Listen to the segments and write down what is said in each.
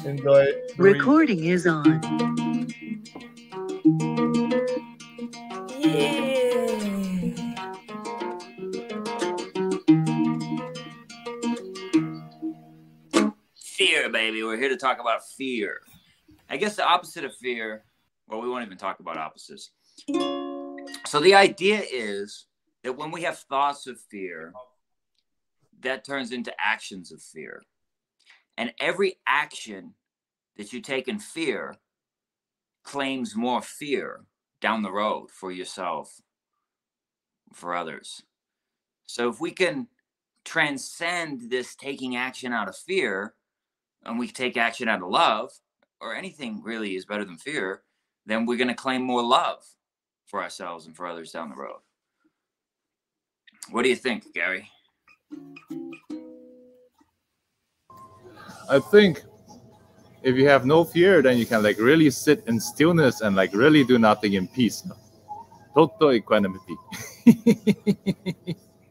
Enjoy. Recording is on. Fear, baby. We're here to talk about fear. I guess the opposite of fear, well, we won't even talk about opposites. So the idea is that when we have thoughts of fear, that turns into actions of fear. And every action that you take in fear claims more fear down the road for yourself, for others. So if we can transcend this taking action out of fear, and we take action out of love, or anything really is better than fear, then we're going to claim more love for ourselves and for others down the road. What do you think, Gary? I think if you have no fear, then you can like really sit in stillness and like really do nothing in peace. Total equanimity.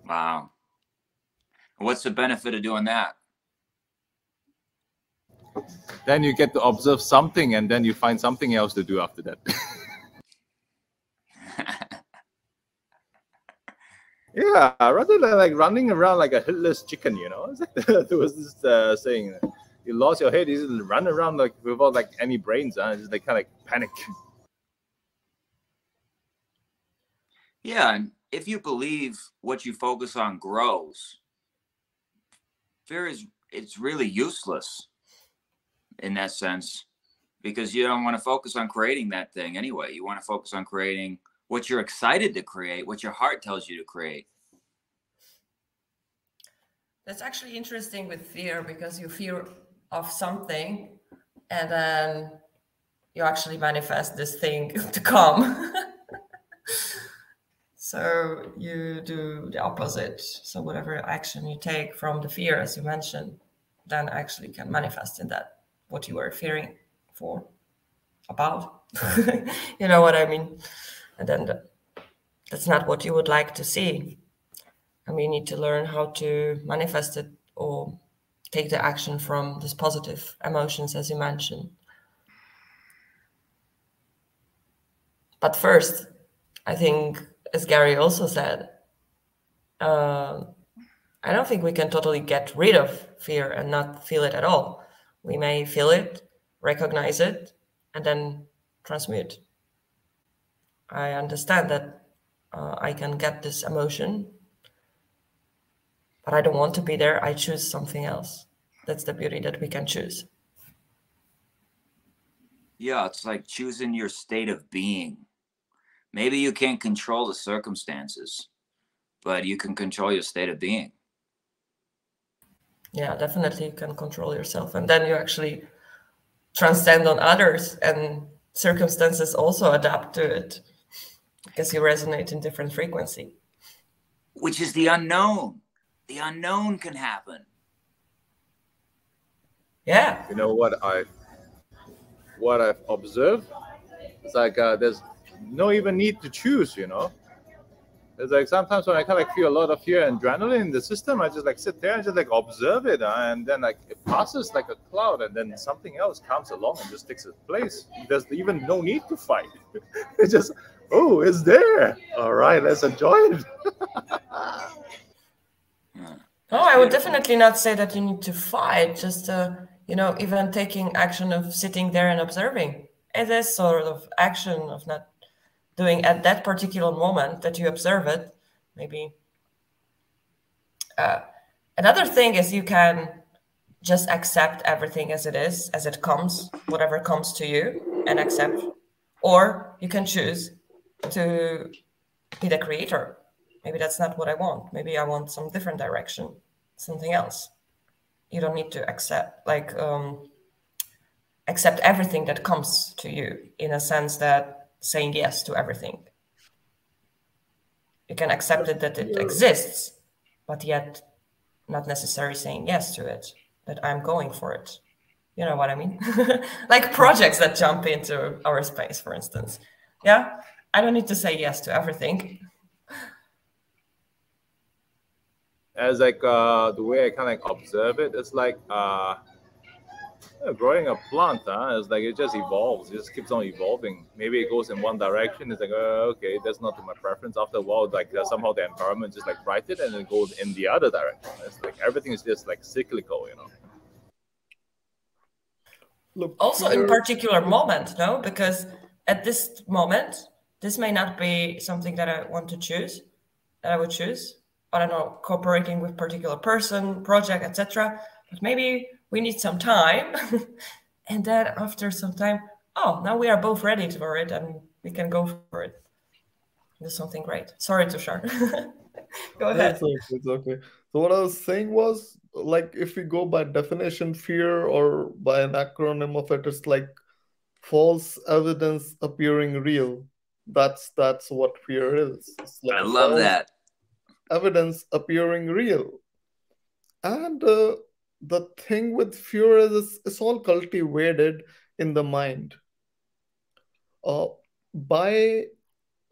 Wow. What's the benefit of doing that? Then you get to observe something and then you find something else to do after that. Yeah, rather than like running around like a headless chicken, you know. It's like there was this saying, you lost your head, you just run around like without like any brains, just like kind of like panic. Yeah, and if you believe what you focus on grows, fear it's really useless in that sense, because you don't want to focus on creating that thing anyway. You want to focus on creating what you're excited to create, what your heart tells you to create. That's actually interesting with fear, because you fear of something and then you actually manifest this thing to come. So you do the opposite. So whatever action you take from the fear, as you mentioned, then actually can manifest in that what you were fearing for, about. You know what I mean? And then that's not what you would like to see. And we need to learn how to manifest it or take the action from these positive emotions, as you mentioned. But first, I think, as Gary also said, I don't think we can totally get rid of fear and not feel it at all. We may feel it, recognize it, and then transmute. I understand that I can get this emotion, but I don't want to be there. I choose something else. That's the beauty, that we can choose. Yeah, it's like choosing your state of being. Maybe you can't control the circumstances, but you can control your state of being. Yeah, definitely you can control yourself. And then you actually transcend on others, and circumstances also adapt to it because you resonate in different frequency. Which is the unknown. The unknown can happen. Yeah. You know what I've observed? It's like there's no even need to choose, you know. It's like sometimes when I kind of like feel a lot of fear and adrenaline in the system, I just like sit there and just like observe it, and then like it passes like a cloud, and then something else comes along and just takes its place. There's even no need to fight. It's just, oh, it's there. All right, let's enjoy it. No, I would definitely not say that you need to fight. Just you know, even taking action of sitting there and observing. It is sort of action of not doing at that particular moment that you observe it. Maybe another thing is you can just accept everything as it is, as it comes, whatever comes to you, and accept. Or you can choose to be the creator. Maybe that's not what I want. Maybe I want some different direction, something else. You don't need to accept everything that comes to you, in a sense that saying yes to everything. You can accept it that it exists, but yet not necessarily saying yes to it, that I'm going for it. You know what I mean? Like projects that jump into our space, for instance. Yeah, I don't need to say yes to everything. As like the way I kind of like observe it, it's like Growing a plant, it's like it just evolves. It just keeps on evolving. Maybe it goes in one direction. It's like, okay, that's not to my preference. After a while, like somehow the environment just like right it, and it goes in the other direction. It's like everything is just like cyclical, you know. Look, Also in fear. particular moment, no? Because at this moment, this may not be something that I want to choose, that I would choose. I don't know, cooperating with particular person, project, etc. But maybe we need some time. And then after some time, oh, now we are both ready for it and we can go for it. Do something great. Sorry, Tushar. Go ahead. It's okay. It's okay. So what I was saying was, like, if we go by definition, fear, or by an acronym of it, it's like false evidence appearing real. That's what fear is. It's like I a love false that. evidence appearing real. And the thing with fear is it's all cultivated in the mind. Uh, by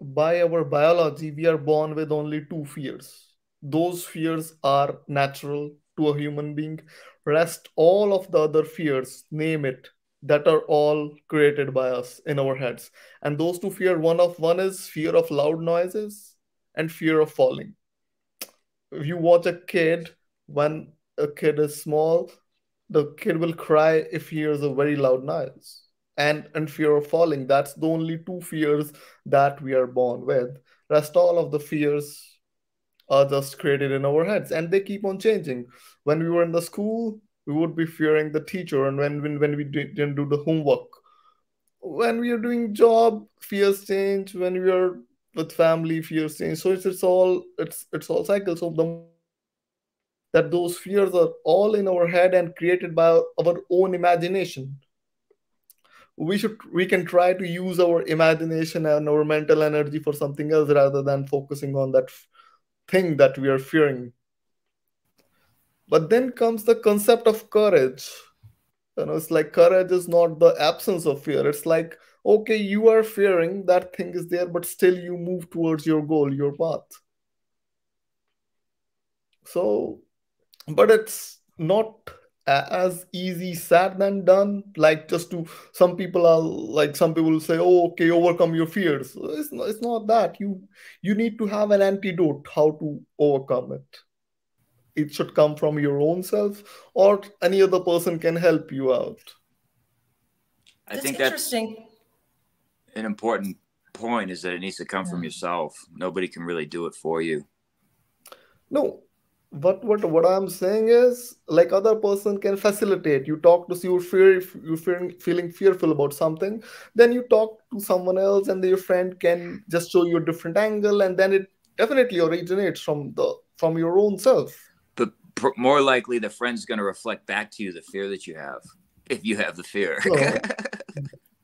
by our biology, we are born with only two fears. Those fears are natural to a human being. Rest all of the other fears, name it, that are all created by us in our heads. And those two fear, one is fear of loud noises and fear of falling. If you watch a kid, when a kid is small, the kid will cry if he hears a very loud noise, and fear of falling. That's the only two fears that we are born with. Rest all of the fears are just created in our heads, and they keep on changing. When we were in the school, we would be fearing the teacher, and when we didn't do the homework. When we are doing job, fears change. When we are with family, fears change. So it's all cycle. So the moment we realize that those fears are all in our head and created by our own imagination, we can try to use our imagination and our mental energy for something else rather than focusing on that thing that we are fearing. But then comes the concept of courage. It's like courage is not the absence of fear. It's like, okay, you are fearing that thing is there, but still you move towards your goal, your path. So, but it's not as easy said than done. Like, just to, some people say, oh, okay, overcome your fears. It's not that. You need to have an antidote how to overcome it. It should come from your own self, or any other person can help you out. I That's think that's interesting. an important point, is that it needs to come from yourself. Nobody can really do it for you. No, what I'm saying is, like, other person can facilitate. You talk to your fear. If you're feeling fearful about something, then you talk to someone else, and your friend can just show you a different angle, and then it definitely originates from your own self. But more likely, the friend's going to reflect back to you the fear that you have, if you have the fear. No,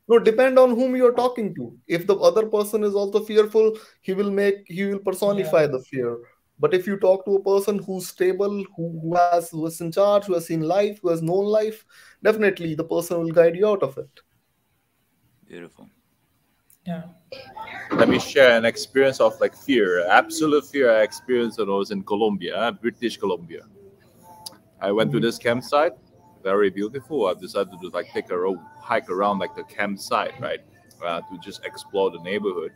no, depend on whom you're talking to. If the other person is also fearful, he will Yeah. personify the fear. But if you talk to a person who's stable, who is in charge, who has seen life, who has known life, definitely the person will guide you out of it. Beautiful. Yeah. Let me share an experience of like fear, absolute fear I experienced when I was in Colombia, British Columbia. I went to this campsite, very beautiful. I decided to like take a hike around like the campsite, right, to just explore the neighborhood.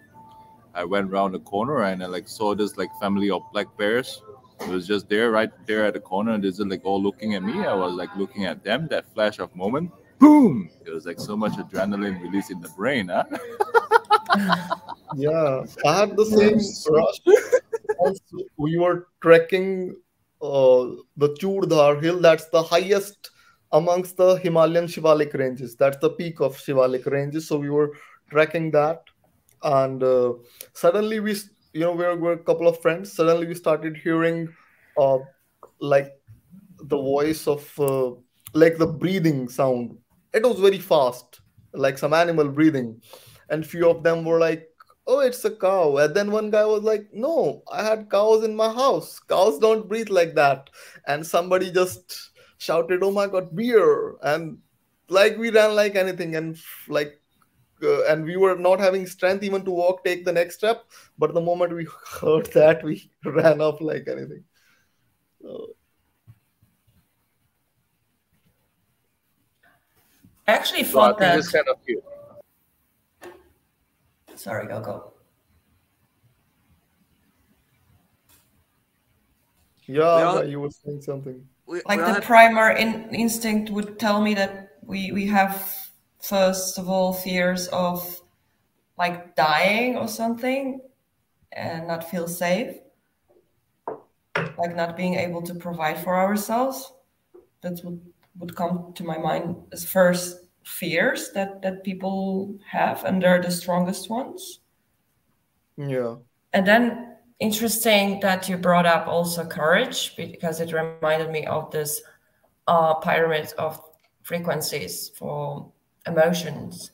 I went around the corner and I like saw this like family of black bears. It was just there, right there at the corner, and they're just like all looking at me. I was like looking at them. That flash of moment, boom! It was like so much adrenaline released in the brain, huh? Yeah, I had the same rush once. We were trekking the Churdhar hill. That's the highest amongst the Himalayan Shivalik ranges. That's the peak of Shivalik ranges. So we were trekking that, and suddenly we're a couple of friends. Suddenly we started hearing uh, like the voice of like the breathing sound. It was very fast, like some animal breathing, and few of them were like, oh, it's a cow. And then one guy was like, no, I had cows in my house. Cows don't breathe like that. And somebody just shouted, oh my god, beer. And like we ran like anything, and and we were not having strength even to walk, take the next step. But the moment we heard that, we ran off like anything. So, I actually So I thought think that. this kind of fear. Sorry, go. Yeah, you were saying something. Like the primal instinct would tell me that we have, first of all, fears of like dying or something and not feel safe, like not being able to provide for ourselves. That would come to my mind as first fears that people have, and they're the strongest ones. Yeah. And then interesting that you brought up also courage, because it reminded me of this pyramid of frequencies for emotions,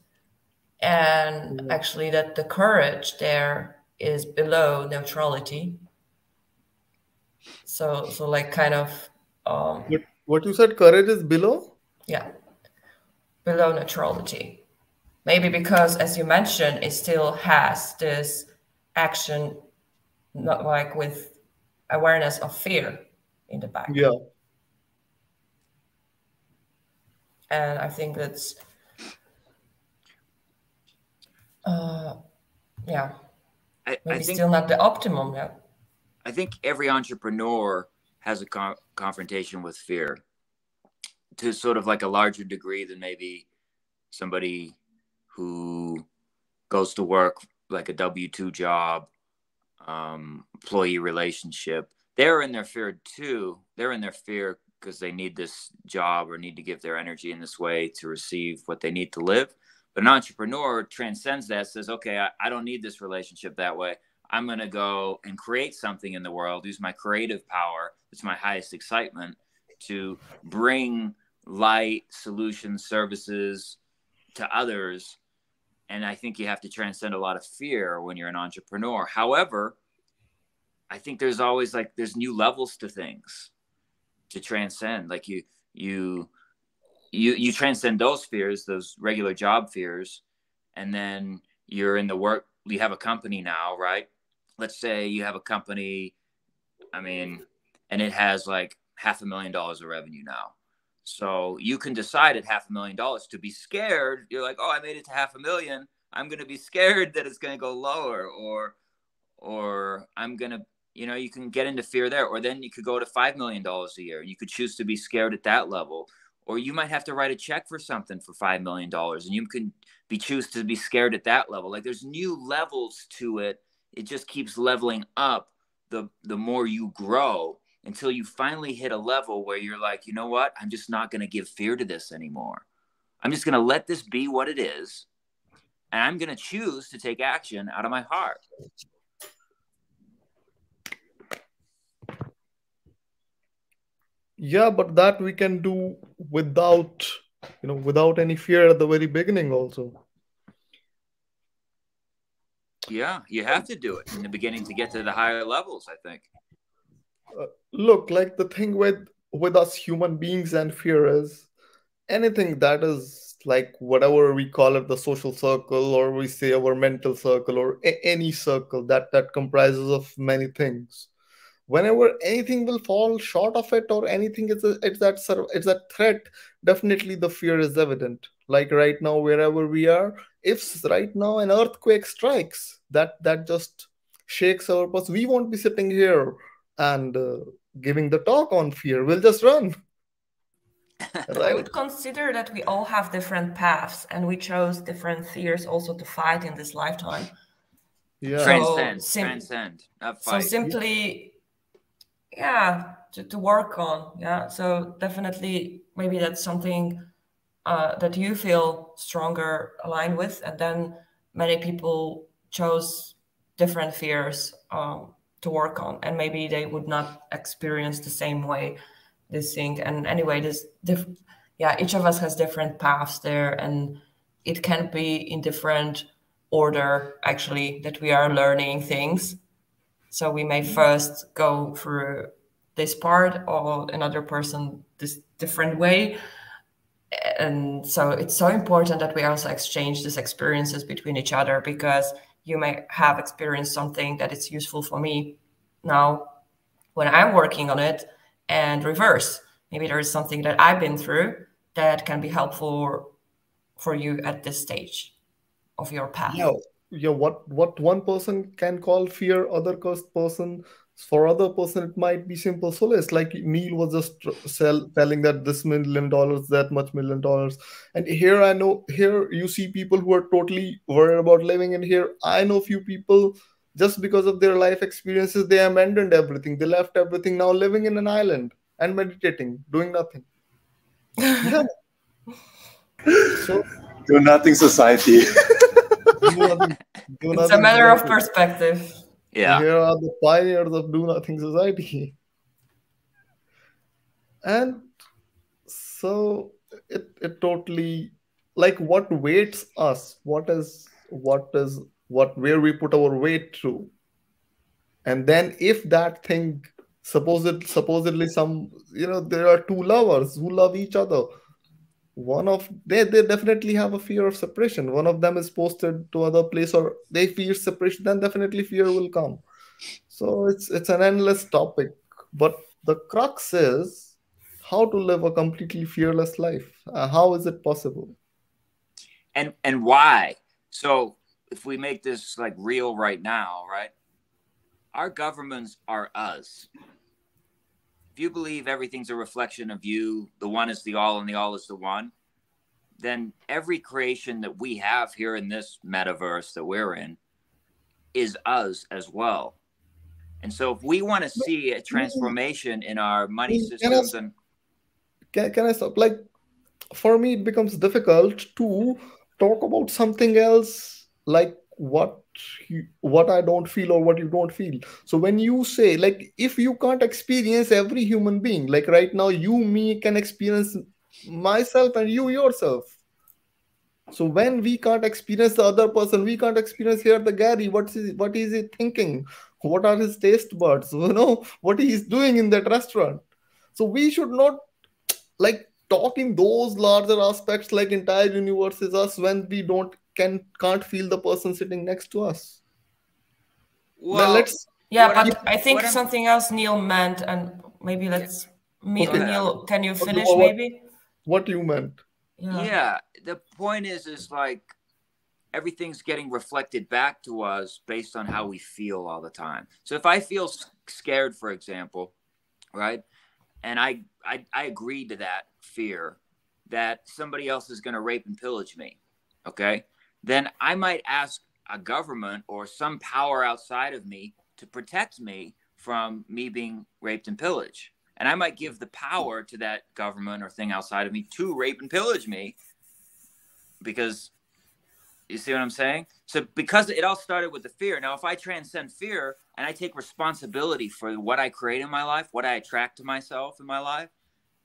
and actually that the courage there is below neutrality. So like kind of What you said, courage is below? yeah, below neutrality. Maybe because, as you mentioned, it still has this action, not like with awareness of fear in the back. Yeah. And I think that's yeah, maybe still not the optimum. Yeah. I think every entrepreneur has a confrontation with fear to sort of like a larger degree than maybe somebody who goes to work like a W-2 job, employee relationship. They're in their fear too. They're in their fear because they need this job or need to give their energy in this way to receive what they need to live. But an entrepreneur transcends that, says, okay, I don't need this relationship that way. I'm going to go and create something in the world, use my creative power. It's my highest excitement to bring light, solutions, services to others. And I think you have to transcend a lot of fear when you're an entrepreneur. However, I think there's always there's new levels to things to transcend. Like you transcend those fears, those regular job fears, and then you're in the work. You have a company now, right? Let's say you have a company, and it has like $500,000 of revenue now. So you can decide at $500,000 to be scared. You're like, oh, I made it to 500,000. I'm going to be scared that it's going to go lower, or I'm going to, you can get into fear there. Or then you could go to $5 million a year. You could choose to be scared at that level. Or you might have to write a check for something for $5 million, and you can choose to be scared at that level. Like there's new levels to it. It just keeps leveling up the more you grow, until you finally hit a level where you're like, you know what? I'm just not going to give fear to this anymore. I'm just going to let this be what it is. And I'm going to choose to take action out of my heart. Yeah, but that we can do without, without any fear at the very beginning also. Yeah, you have to do it in the beginning to get to the higher levels, I think. Look, like the thing with us human beings and fear is anything that is like whatever we call it, the social circle, or we say our mental circle, or any circle that comprises of many things. Whenever anything will fall short of it, or anything it's that threat, definitely the fear is evident. Like right now, wherever we are, if right now an earthquake strikes, that just shakes our pulse, we won't be sitting here and giving the talk on fear. We'll just run. I would consider that we all have different paths, and we chose different fears also to fight in this lifetime. Yeah. Transcend, not fight. So simply, yeah, to work on. Yeah. So definitely, maybe that's something that you feel stronger aligned with, and then many people chose different fears to work on, and maybe they would not experience the same way this thing. And anyway, each of us has different paths there, and it can be in different order actually that we are learning things. So we may first go through this part, or another person this different way. And so it's so important that we also exchange these experiences between each other, because you may have experienced something that is useful for me now when I'm working on it, and reverse. Maybe there is something that I've been through that can be helpful for you at this stage of your path? Yeah, yeah. What one person can call fear, other person, for other person it might be simple solace. Like Neil was just telling that this $1 million, that much $1 million, and here I know, here you see people who are totally worried about living, and here I know few people, just because of their life experiences, they abandoned everything, they left everything, now living in an island and meditating, doing nothing. Yeah. So Do nothing society. do nothing, do It's a nothing matter of society. perspective. Yeah. Here are the pioneers of do nothing society. And so it totally, like, what weights us, what where we put our weight through. And then if that thing, supposedly some, there are two lovers who love each other. One of they definitely have a fear of separation. One of them is posted to other place, or they fear separation, then definitely fear will come. So it's an endless topic. But the crux is how to live a completely fearless life. How is it possible? And why? So if we make this like real right now, right? Our governments are us. If you believe everything's a reflection of you, the one is the all and the all is the one, then every creation that we have here in this metaverse that we're in is us as well. And so if we want to see a transformation in our money systems and Can I stop? Like, for me, it becomes difficult to talk about something else, like what I don't feel or what you don't feel. So when you say, like, if you can't experience every human being, like right now, you, me can experience myself and you yourself. So when we can't experience the other person, we can't experience here the Gary. What is he thinking? What are his taste buds? What he is doing in that restaurant. So we should not, like, talking those larger aspects, like entire universe is us, when we can't feel the person sitting next to us. well, Let's Yeah, what I'm- but I think what I'm- something else Neil meant, and maybe let's Okay. Neil, can you Okay, finish what maybe? what you meant? yeah, the point is like everything's getting reflected back to us based on how we feel all the time. So if I feel scared, for example, right, and I agreed to that fear that somebody else is going to rape and pillage me, okay, then I might ask a government or some power outside of me to protect me from me being raped and pillaged. And I might give the power to that government or thing outside of me to rape and pillage me, because you see what I'm saying? So because it all started with the fear. Now, if I transcend fear and I take responsibility for what I create in my life, what I attract to myself in my life,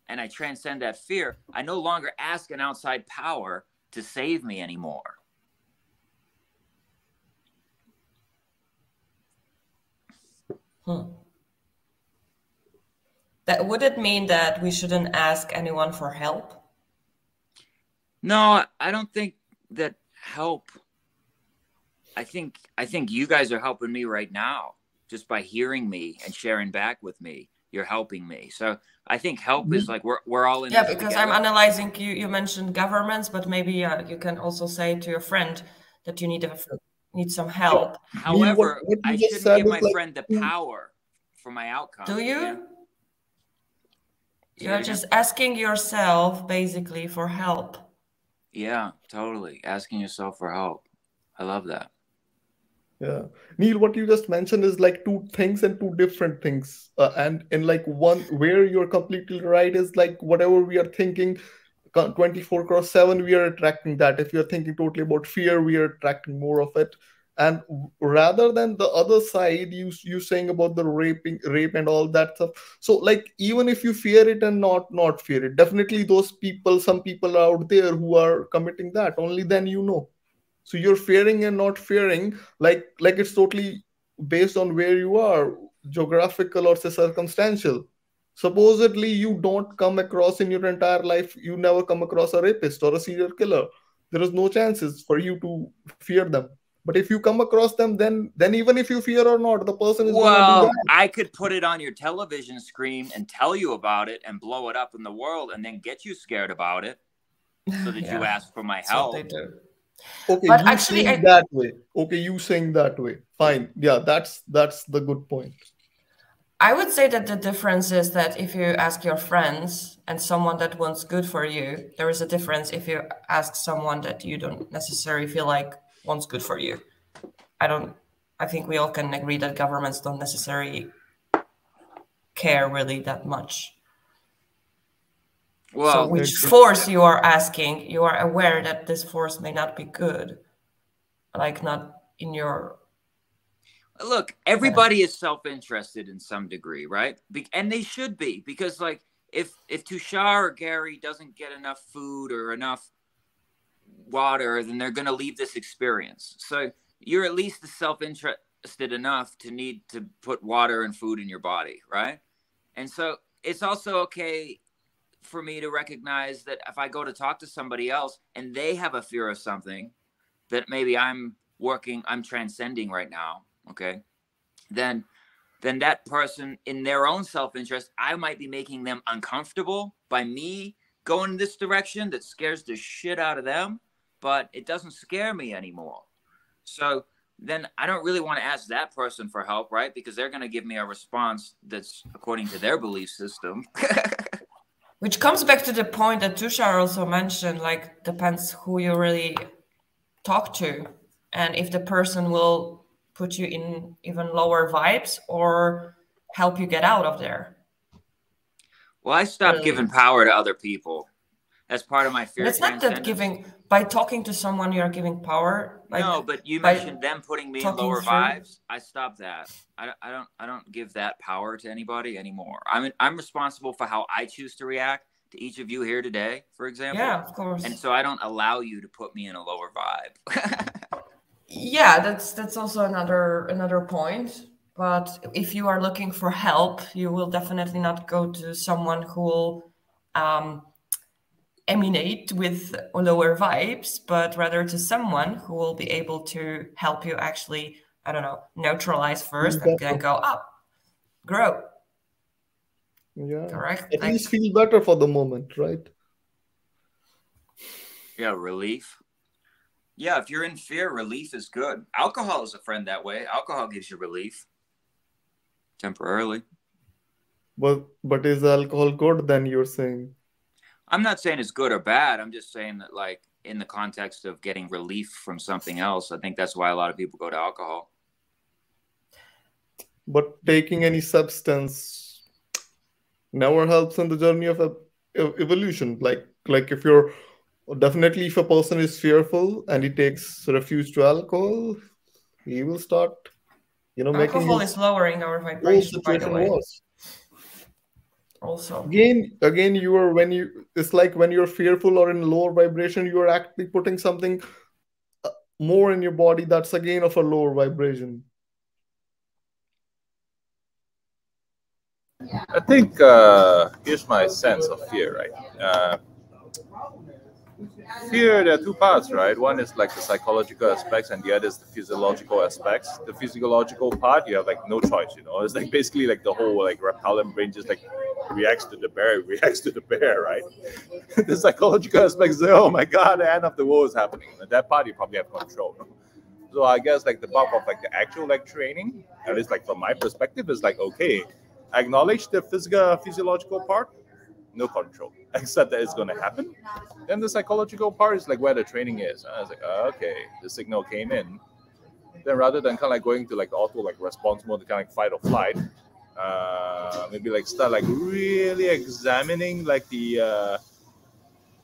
and I transcend that fear, I no longer ask an outside power to save me anymore. That would it mean that we shouldn't ask anyone for help? No, I don't think that help. I think you guys are helping me right now just by hearing me and sharing back with me. You're helping me. So I think help is like we're all in. Yeah, this because together. I'm analyzing. You mentioned governments, but maybe you can also say to your friend that you need some help. However, what you I just shouldn't said give is my like, friend the power for my outcome. Do you? Yeah. You're just asking yourself basically for help. Yeah, totally. Asking yourself for help. I love that. yeah, Neil, what you just mentioned is like two things and two different things. And in like one, where you're completely right is like whatever we are thinking 24/7, we are attracting that. If you're thinking totally about fear, we are attracting more of it. And rather than the other side, you saying about the rape and all that stuff. So like, even if you fear it and not fear it, definitely some people are out there who are committing that. Only then you know. So you're fearing and not fearing, like it's totally based on where you are, geographical or say circumstantial. Supposedly you don't come across in your entire life, you never come across a rapist or a serial killer. There is no chances for you to fear them. But if you come across them, then even if you fear or not, the person is gonna do Well, that. I could put it on your television screen and tell you about it and blow it up in the world and then get you scared about it. so that you Yeah, ask for my that's what they help. do. Okay, But you actually, saying that way. Okay, you saying that way. Fine. Yeah, that's the good point. I would say that the difference is that if you ask your friends and someone that wants good for you, there is a difference if you ask someone that you don't necessarily feel like wants good for you. I think we all can agree that governments don't necessarily care really that much. So Well, which force you are asking, you are aware that this force may not be good, like not in your look, everybody is self-interested in some degree, right? And they should be, because like if Tushar or Gary doesn't get enough food or enough water, then they're going to leave this experience. So you're at least self-interested enough to need to put water and food in your body, right? And so it's also okay for me to recognize that if I go to talk to somebody else and they have a fear of something that maybe I'm transcending right now, okay, then that person, in their own self-interest, I might be making them uncomfortable by me going this direction that scares the shit out of them, but it doesn't scare me anymore. So then I don't really want to ask that person for help, right? Because they're going to give me a response that's according to their belief system. Which comes back to the point that Tushar also mentioned, like depends who you really talk to and if the person will put you in even lower vibes or help you get out of there. Well, I stopped giving power to other people. That's part of my fear. It's not that giving, by talking to someone you're giving power. Like, no, but you mentioned them putting me in lower vibes. I stopped that. I don't give that power to anybody anymore. I'm responsible for how I choose to react to each of you here today, for example. Yeah, of course. And so I don't allow you to put me in a lower vibe. Yeah, that's also another point. But if you are looking for help, you will definitely not go to someone who will emanate with lower vibes, but rather to someone who will be able to help you actually, I don't know, neutralize first and then go up, grow. Yeah. Correct. At least feel better for the moment, right? Yeah, relief. Yeah, if you're in fear, relief is good. Alcohol is a friend that way. Alcohol gives you relief temporarily. But is alcohol good then, you're saying? I'm not saying it's good or bad. I'm just saying that, like, in the context of getting relief from something else, I think that's why a lot of people go to alcohol. But taking any substance never helps in the journey of evolution. Like if you're definitely, if a person is fearful and he takes refuge to alcohol, he will start, alcohol is lowering our vibration, by the way. Worse. Also, again, it's like when you're fearful or in lower vibration, you are actually putting something more in your body that's again of a lower vibration. I think here's my sense of fear, right? Fear, there are two parts, right? One is like the psychological aspects, and the other is the physiological aspects. The physiological part, you have like no choice, It's like basically like the whole like reptilian brain just like reacts to the bear, right? The psychological aspects say, oh my god, the end of the world is happening. And that part you probably have control. So I guess like the bulk of like the actual like training, at least like from my perspective, is like, okay, acknowledge the physiological part, no control, except that it's going to happen. Then the psychological part is like where the training is. I was like, okay, the signal came in. Then rather than kind of like going to like the auto like response mode to kind of like fight or flight, maybe like start like really examining like the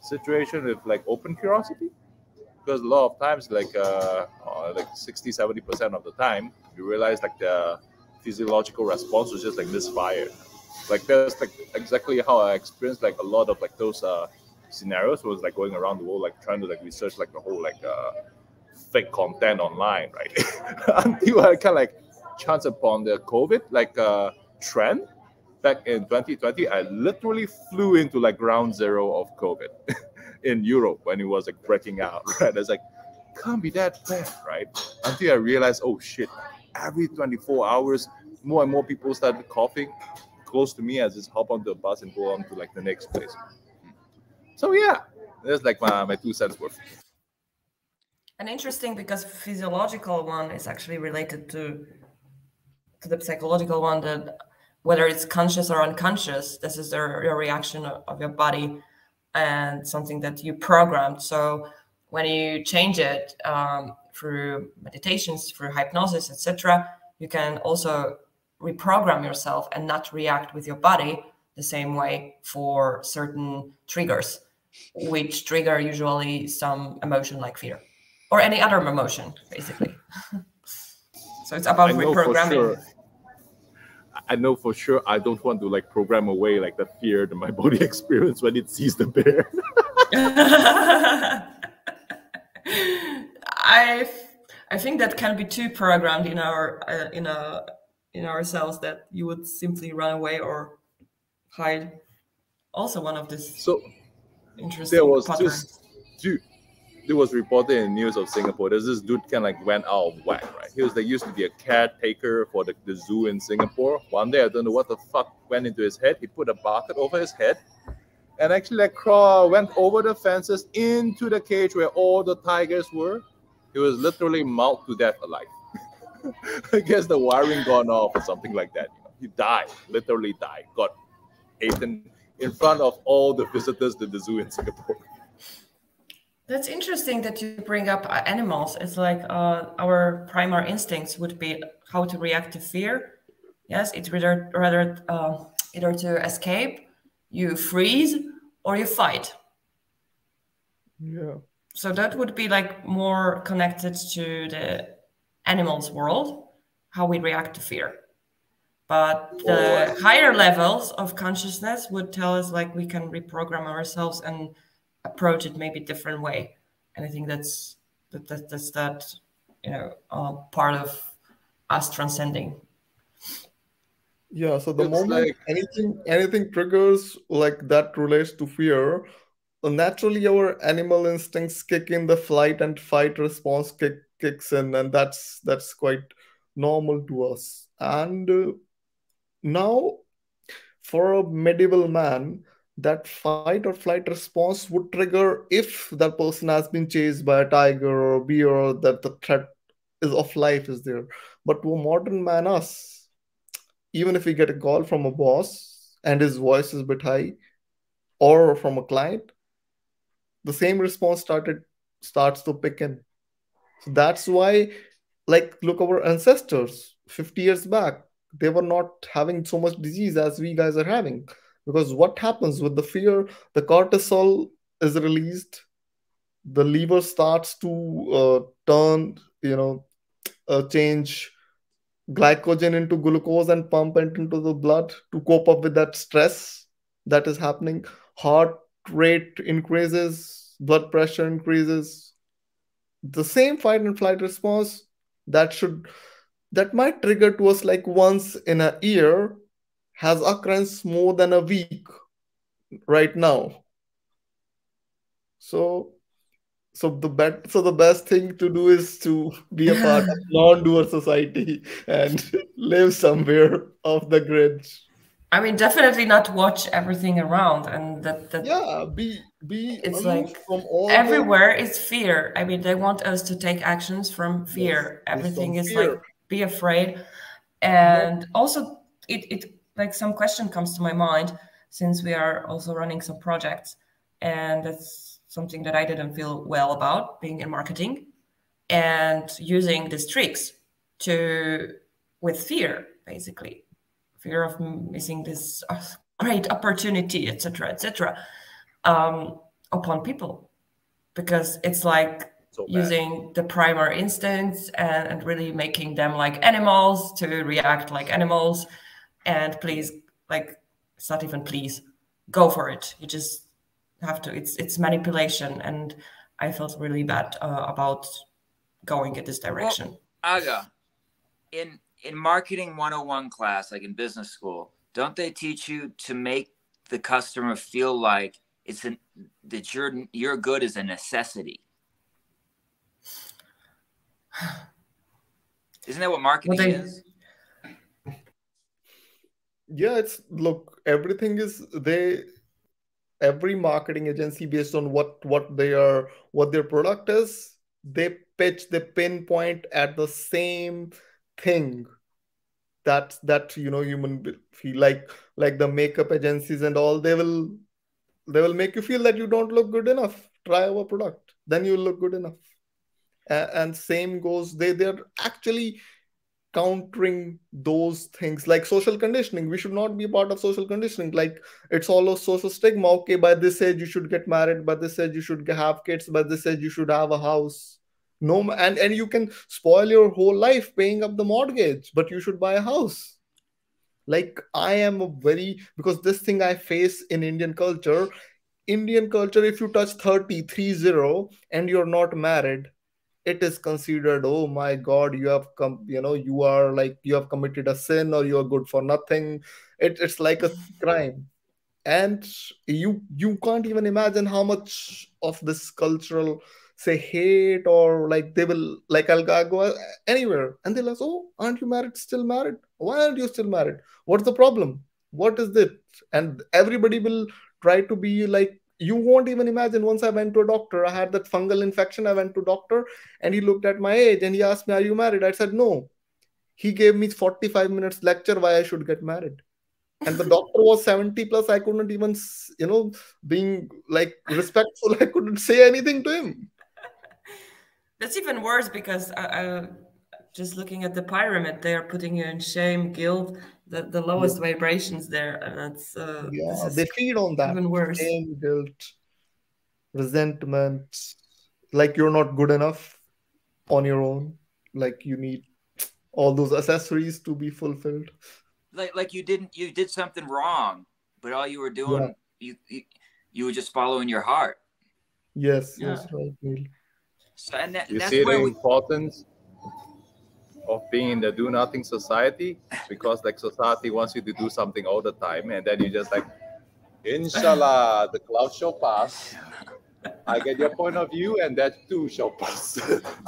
situation with like open curiosity. Because a lot of times like 60-70% of the time you realize like the physiological response was just like misfire. Like that's like exactly how I experienced like a lot of like those scenarios was like going around the world like trying to like research like the whole like fake content online, right? Until I kind of like chanced upon the COVID like trend back in 2020. I literally flew into like ground zero of COVID in Europe when it was like breaking out, right? It's like, can't be that bad, right? Until I realized, oh shit, every 24 hours, more and more people started coughing close to me. I just hop onto a bus and go on to like the next place. So yeah, That's like my 2 cents worth. And interesting because physiological one is actually related to the psychological one, that whether it's conscious or unconscious, this is your reaction of your body and something that you programmed. So when you change it through meditations, through hypnosis, etc., you can also reprogram yourself and not react with your body the same way for certain triggers, which trigger usually some emotion like fear or any other emotion, basically. So it's about reprogramming. I know for sure I don't want to like program away like the fear that my body experiences when it sees the bear. I think that can be too programmed in our in ourselves that you would simply run away or hide. Also, one of this So interesting there was patterns. this dude. It was reported in news of Singapore. There's this dude kind of like went out of whack, right? He was like used to be a caretaker for the zoo in Singapore. One day, I don't know what the fuck went into his head. He put a bucket over his head and actually like went over the fences into the cage where all the tigers were. He was literally mauled to death alive. I guess the wiring gone off or something like that. You know? He died, literally died, got eaten in front of all the visitors to the zoo in Singapore. That's interesting that you bring up animals. It's like our primary instincts would be how to react to fear. Yes, it's rather either to escape, you freeze, or you fight. Yeah. So that would be like more connected to the animals world, how we react to fear. But the higher levels of consciousness would tell us like we can reprogram ourselves and approach it maybe different way. And I think that's part of us transcending. Yeah, so the It's moment like anything triggers like that relates to fear, naturally our animal instincts kick in, the flight and fight response kicks in, and that's quite normal to us. And now, for a medieval man, that fight or flight response would trigger if that person has been chased by a tiger or a bear, or that the threat is of life is there. But to a modern man, us, even if we get a call from a boss and his voice is a bit high, or from a client, the same response starts to pick in. So that's why, like, look, our ancestors 50 years back, they were not having so much disease as we guys are having. Because what happens with the fear, the cortisol is released, the liver starts to turn, change glycogen into glucose and pump it into the blood to cope up with that stress that is happening. Heart rate increases, blood pressure increases. The same fight and flight response that might trigger to us like once in a year has occurrence more than a week right now. So the best thing to do is to be a part of non-doer society and live somewhere off the grid. I mean, definitely not watch everything around, and that Yeah, be it's aloof like from all the everywhere is fear. I mean, they want us to take actions from yes, fear. is from Everything is fear. like be afraid, Not and also it like some question comes to my mind since we are also running some projects, and that's something that I didn't feel well about being in marketing and using these tricks to with fear, basically fear of missing this great opportunity, etc., etc., upon people, because it's like so bad. using the primary instincts and really making them like animals to react like animals. And please, like, it's not even please, go for it. You just have to. It's manipulation, and I felt really bad about going in this direction. Well, Aga, in marketing 101 class, like in business school, don't they teach you to make the customer feel like that your good is a necessity? Isn't that what marketing is? yeah, it's look, everything is every marketing agency, based on what their product is, they pinpoint at the same thing that human feel like the makeup agencies and all. They will make you feel that you don't look good enough. Try our product, then you'll look good enough. And same goes, they're actually countering those things like social conditioning. We should not be a part of social conditioning. Like, it's all a social stigma. Okay, by this age you should get married, by this age you should have kids, by this age you should have a house. No, and you can spoil your whole life paying up the mortgage, but you should buy a house. Like, I am a very, because this thing I face in Indian culture, if you touch 30 and you're not married, it is considered, oh my god, you have come, you are like, you have committed a sin, or you are good for nothing. It's like a crime. And you can't even imagine how much of this cultural, say, hate, or like, they will, like, I'll go anywhere and they'll ask, oh, aren't you married, still married? Why aren't you still married? What's the problem? What is it? And everybody will try to be like, you won't even imagine. Once I went to a doctor, I had that fungal infection, I went to doctor, and he looked at my age and he asked me, are you married? I said no. He gave me 45 minutes lecture why I should get married. And the doctor was 70 plus. I couldn't even, being like respectful, I couldn't say anything to him. That's even worse, because I just looking at the pyramid, they are putting you in shame, guilt, the lowest vibrations there, and that's they feed on that. Even worse. Shame, guilt, resentment, like you're not good enough on your own, like you need all those accessories to be fulfilled. Like you did something wrong, but all you were doing, you were just following your heart. Yes, right, Neil. So, and that's see the importance of being in the do nothing society, because like society wants you to do something all the time, and then you just like, inshallah, the cloud shall pass. I get your point of view, and that too shall pass.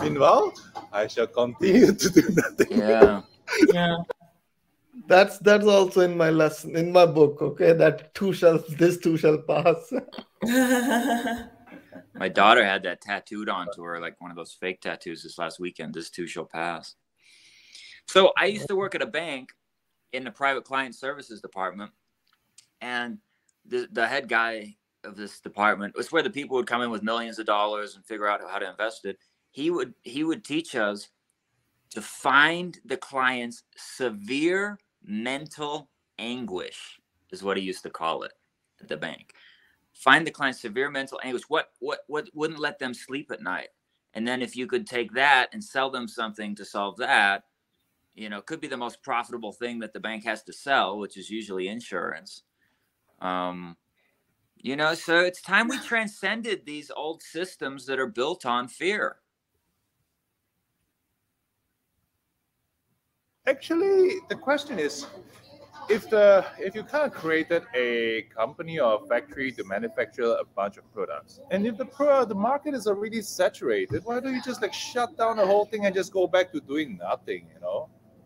Meanwhile, I shall continue to do nothing. Yeah. That's also in my lesson, in my book. Okay, this too shall pass. My daughter had that tattooed onto her, like one of those fake tattoos, this last weekend. This too shall pass. So I used to work at a bank in the private client services department, and the head guy of this department was where the people would come in with millions of dollars and figure out how to invest it. He would teach us to find the client's severe mental anguish, is what he used to call it at the bank. Find the client's severe mental anguish. What wouldn't let them sleep at night? And then if you could take that and sell them something to solve that, it could be the most profitable thing that the bank has to sell, which is usually insurance. So it's time we transcended these old systems that are built on fear. Actually, the question is, if you kind of created a company or a factory to manufacture a bunch of products, and if the market is already saturated, why don't you just like shut down the whole thing and just go back to doing nothing,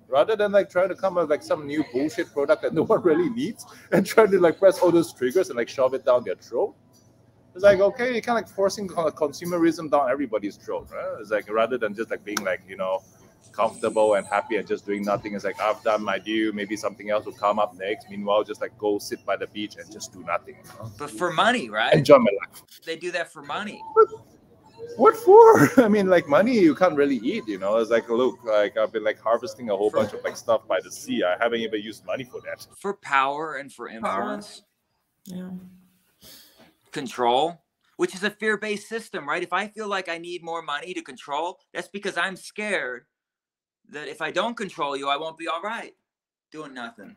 rather than like trying to come up with like some new bullshit product that no one really needs and trying to like press all those triggers and like shove it down their throat. It's like, okay, you're kind of like forcing consumerism down everybody's throat, right? It's like, rather than just like being like, comfortable and happy and just doing nothing. It's like, I've done my due, maybe something else will come up next. Meanwhile, just like go sit by the beach and just do nothing. But for money, right? Enjoy my life. They do that for money. What for? I mean, like, money you can't really eat, It's like, look, like I've been like harvesting a whole bunch of like stuff by the sea. I haven't even used money for that. For power and for influence. Yeah. Control, which is a fear-based system, right? If I feel like I need more money to control, that's because I'm scared that if I don't control you, I won't be all right doing nothing.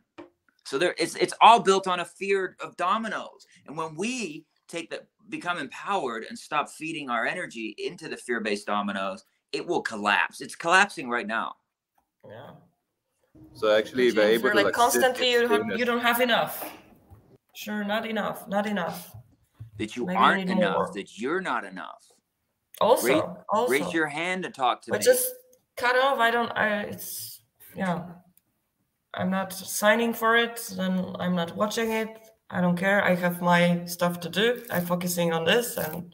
So it's all built on a fear of dominoes. And when we become empowered and stop feeding our energy into the fear-based dominoes, it will collapse. It's collapsing right now. Yeah. So actually, they're able to like constantly you don't have enough. Sure, not enough. That you aren't enough. That you're not enough. Also, raise your hand and talk to me. But just cut off. I'm not signing for it. Then I'm not watching it. I don't care. I have my stuff to do. I'm focusing on this, and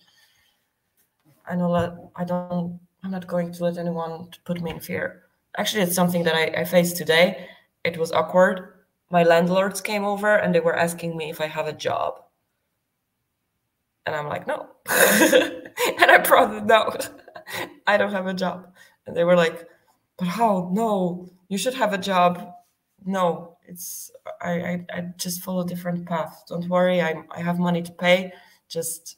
I'm not going to let anyone put me in fear. Actually, it's something that I faced today. It was awkward. My landlords came over and they were asking me if I have a job. And I'm like, no. And I promised, no, I don't have a job. And they were like, but how? No, you should have a job. No, I just follow a different path. Don't worry, I have money to pay. Just,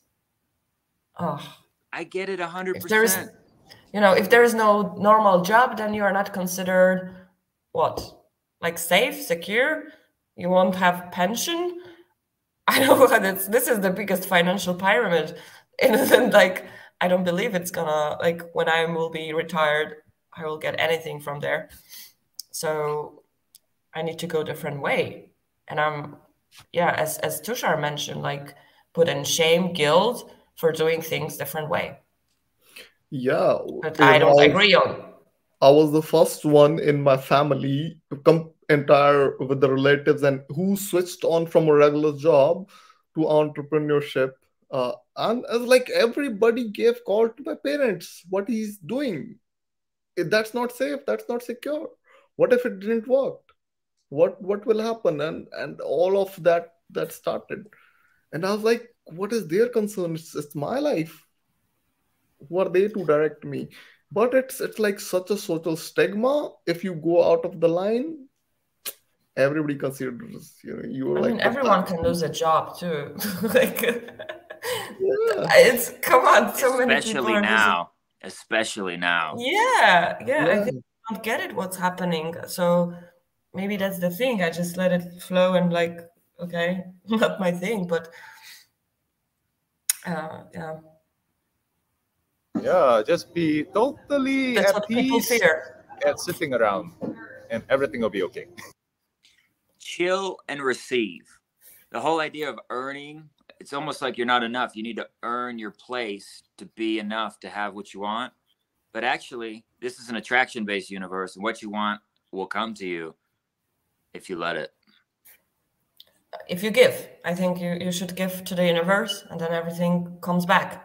I get it 100%. If there is no normal job, then you are not considered what? Like safe, secure? You won't have pension? I know this is the biggest financial pyramid. And like, I don't believe it's gonna, like, when I will be retired, I will get anything from there. So I need to go a different way. And as Tushar mentioned, like, put in shame, guilt for doing things different way. Yeah. But I don't agree on. I was the first one in my family to come entire with the relatives and who switched on from a regular job to entrepreneurship. And it's like everybody gave call to my parents what he's doing. That's not safe. That's not secure. What if it didn't work? What will happen? And all of that started. And I was like, what is their concern? It's my life. Who are they to direct me? But it's like such a social stigma. If you go out of the line, everybody considers you're like. Everyone can lose a job too. Like, yeah. It's come on, so many people are especially now. Yeah. I think I don't get it. What's happening? So maybe that's the thing. I just let it flow and like, okay, not my thing, but yeah. Yeah, just be totally That's at what people peace fear. at sitting around, and everything will be okay. Chill and receive. The whole idea of earning, it's almost like you're not enough. You need to earn your place to be enough to have what you want. But actually, this is an attraction-based universe, and what you want will come to you if you let it. If you give, I think you should give to the universe, and then everything comes back.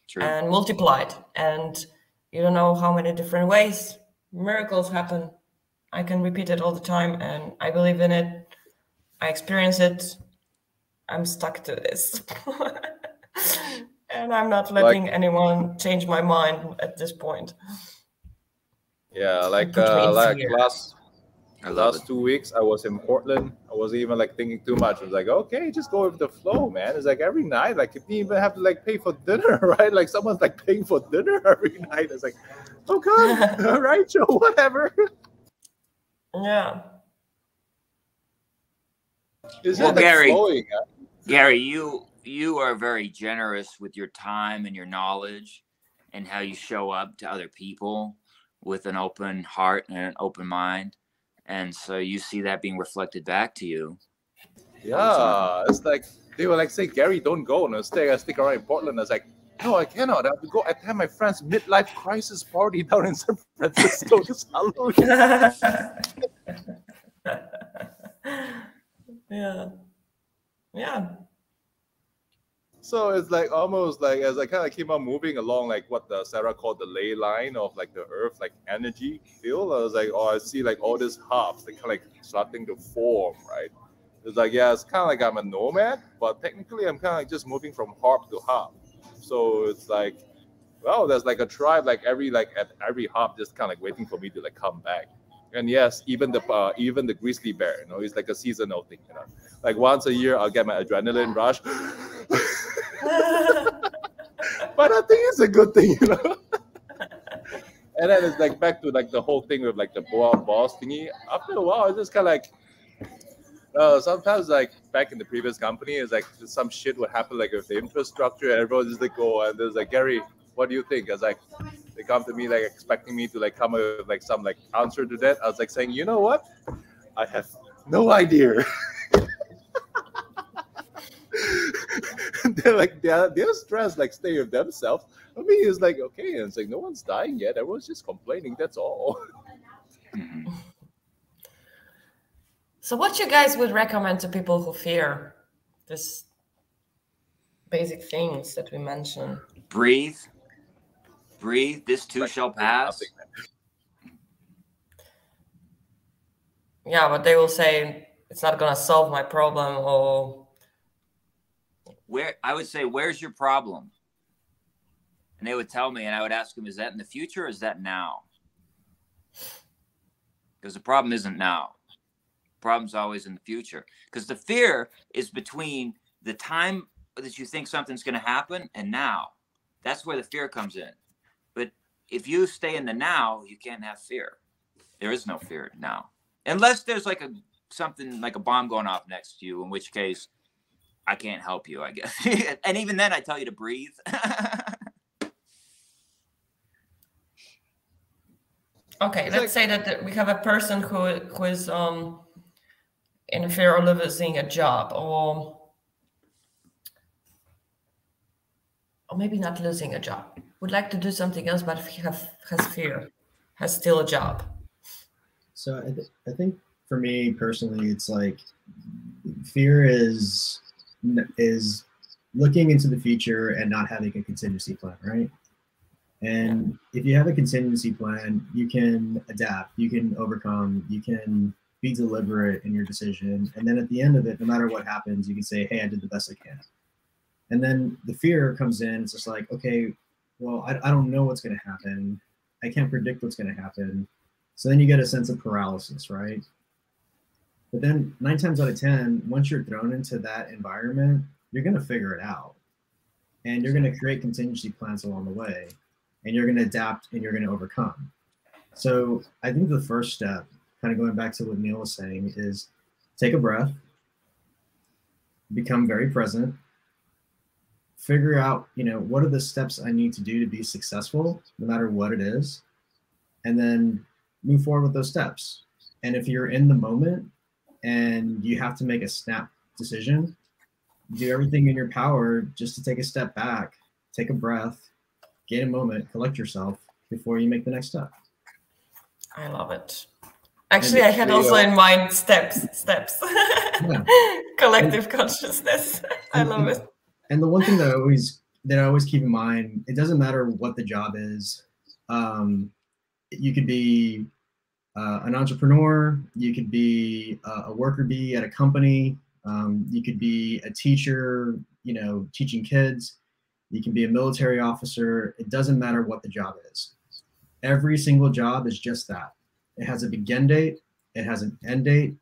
True. And multiplied. And you don't know how many different ways miracles happen. I can repeat it all the time, and I believe in it. I experience it. I'm stuck to this. And I'm not letting anyone change my mind at this point. Yeah, like last 2 weeks I was in Portland. I wasn't even like thinking too much. I was like, okay, just go with the flow, man. It's like every night, like you didn't even have to like pay for dinner, right? Like someone's like paying for dinner every night. It's like, okay, all right, Joe, whatever. Yeah. Well, Gary, you are very generous with your time and your knowledge and how you show up to other people with an open heart and an open mind. And so you see that being reflected back to you. Yeah, it's like they were like, say, Gary, don't go. And I stick around in Portland. I was like, no, I cannot. I have to go attend my friend's midlife crisis party down in San Francisco this Halloween. Yeah. So it's like almost like as I kind of keep on moving along, like what Sarah called the ley line of like the earth, like energy field. I was like, I see like all these hubs, they kind of like starting to form, right? It's like, yeah, it's kind of like I'm a nomad, but technically I'm kind of like just moving from hub to hub. So it's like, well, there's like a tribe, like at every hub, just kind of like waiting for me to like come back. And yes, even the grizzly bear, it's like a seasonal thing, Like once a year, I'll get my adrenaline rush. But I think it's a good thing, And then it's like back to like the whole thing with like the boss thingy. After a while, it's just kind of like sometimes like back in the previous company, it's like some shit would happen like with the infrastructure, and everyone's just like, and there's like, Gary, what do you think? I was like, they come to me like expecting me to like come up with like some like answer to that. I was like saying, you know what? I have no idea. They're like they're stressed, like stay with themselves. I mean, it's like okay, and it's like no one's dying yet. Everyone's just complaining. That's all. So, what you guys would recommend to people who fear this basic things that we mentioned. Breathe. Breathe. This too shall pass. Yeah, but they will say it's not going to solve my problem, or I would say, where's your problem? And they would tell me, and I would ask them, is that in the future or is that now? Because the problem isn't now. The problem's always in the future. Because the fear is between the time that you think something's going to happen and now. That's where the fear comes in. But if you stay in the now, you can't have fear. There is no fear now. Unless there's like something like a bomb going off next to you, in which case I can't help you, I guess. And even then I tell you to breathe. Okay, let's say that we have a person who is in fear of losing a job, or maybe not losing a job. Would like to do something else, but he has fear, has still a job. So I think for me personally, it's like fear is looking into the future and not having a contingency plan, right? And if you have a contingency plan, you can adapt, you can overcome, you can be deliberate in your decision. And then at the end of it, no matter what happens, you can say, hey, I did the best I can. And then the fear comes in. It's just like, okay, well, I don't know what's going to happen. I can't predict what's going to happen. So then you get a sense of paralysis, right? But then 9 times out of 10, once you're thrown into that environment, you're going to figure it out. And you're going to create contingency plans along the way. And you're going to adapt and you're going to overcome. So I think the first step, kind of going back to what Neil was saying, is take a breath, become very present, figure out, what are the steps I need to do to be successful, no matter what it is, and then move forward with those steps. And if you're in the moment and you have to make a snap decision, do everything in your power just to take a step back, take a breath, get a moment, collect yourself before you make the next step. I love it. Actually, I had also in mind steps. Yeah. Collective consciousness. I love it. And the one thing that I always keep in mind, it doesn't matter what the job is. You could be an entrepreneur, you could be a worker bee at a company, you could be a teacher, teaching kids, you can be a military officer. It doesn't matter what the job is. Every single job is just that. It has a begin date, it has an end date,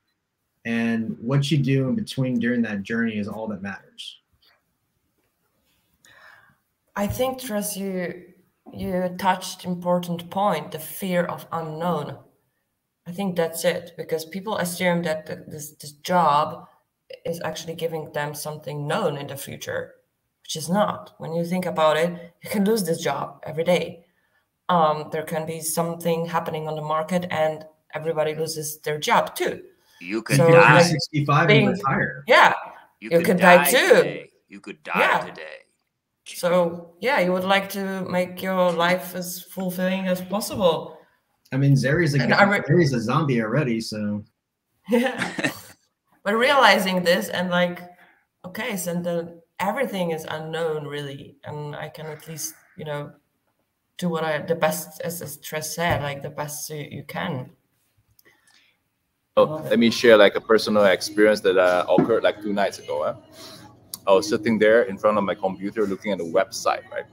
and what you do in between during that journey is all that matters. I think, Tris, you touched important point, the fear of unknown. I think that's it, because people assume that this job is actually giving them something known in the future, which is not. When you think about it, you can lose this job every day. There can be something happening on the market and everybody loses their job too. You could die. 65 and retire. Yeah, you could die too. Today. You could die today. So yeah, you would like to make your life as fulfilling as possible. I mean, Zeri's a zombie already, so. Yeah. But realizing this and like, okay, so then everything is unknown really. And I can at least, do the best, as Tris said, like the best you can. Oh, let me share like a personal experience that occurred like 2 nights ago. I was sitting there in front of my computer looking at the website, right?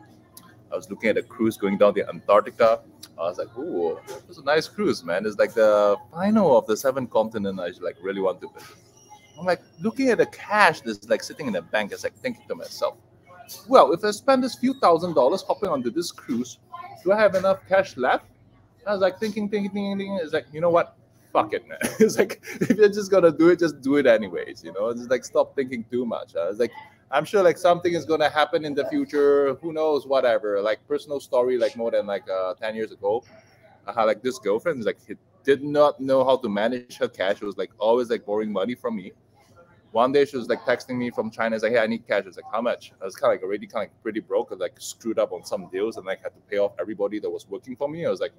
I was looking at a cruise going down the Antarctica. I was like, ooh, it's a nice cruise, man. It's like the final of the 7th continent I like really want to visit. I'm like looking at the cash that's like sitting in the bank. It's like thinking to myself, well, if I spend this few $1,000s hopping onto this cruise, do I have enough cash left? I was like thinking. It's like, you know what? Fuck it, man. It's like, if you're just gonna do it, just do it anyways. Just like stop thinking too much. I was like, I'm sure like something is gonna happen in the future. Who knows? Whatever. Like personal story, like more than like 10 years ago, I had like this girlfriend. Like he did not know how to manage her cash. It was like always like borrowing money from me. One day she was like texting me from China. It's like, hey, I need cash. I was like, how much? I was kind of like already kind of like pretty broke. I was like screwed up on some deals and like had to pay off everybody that was working for me. I was like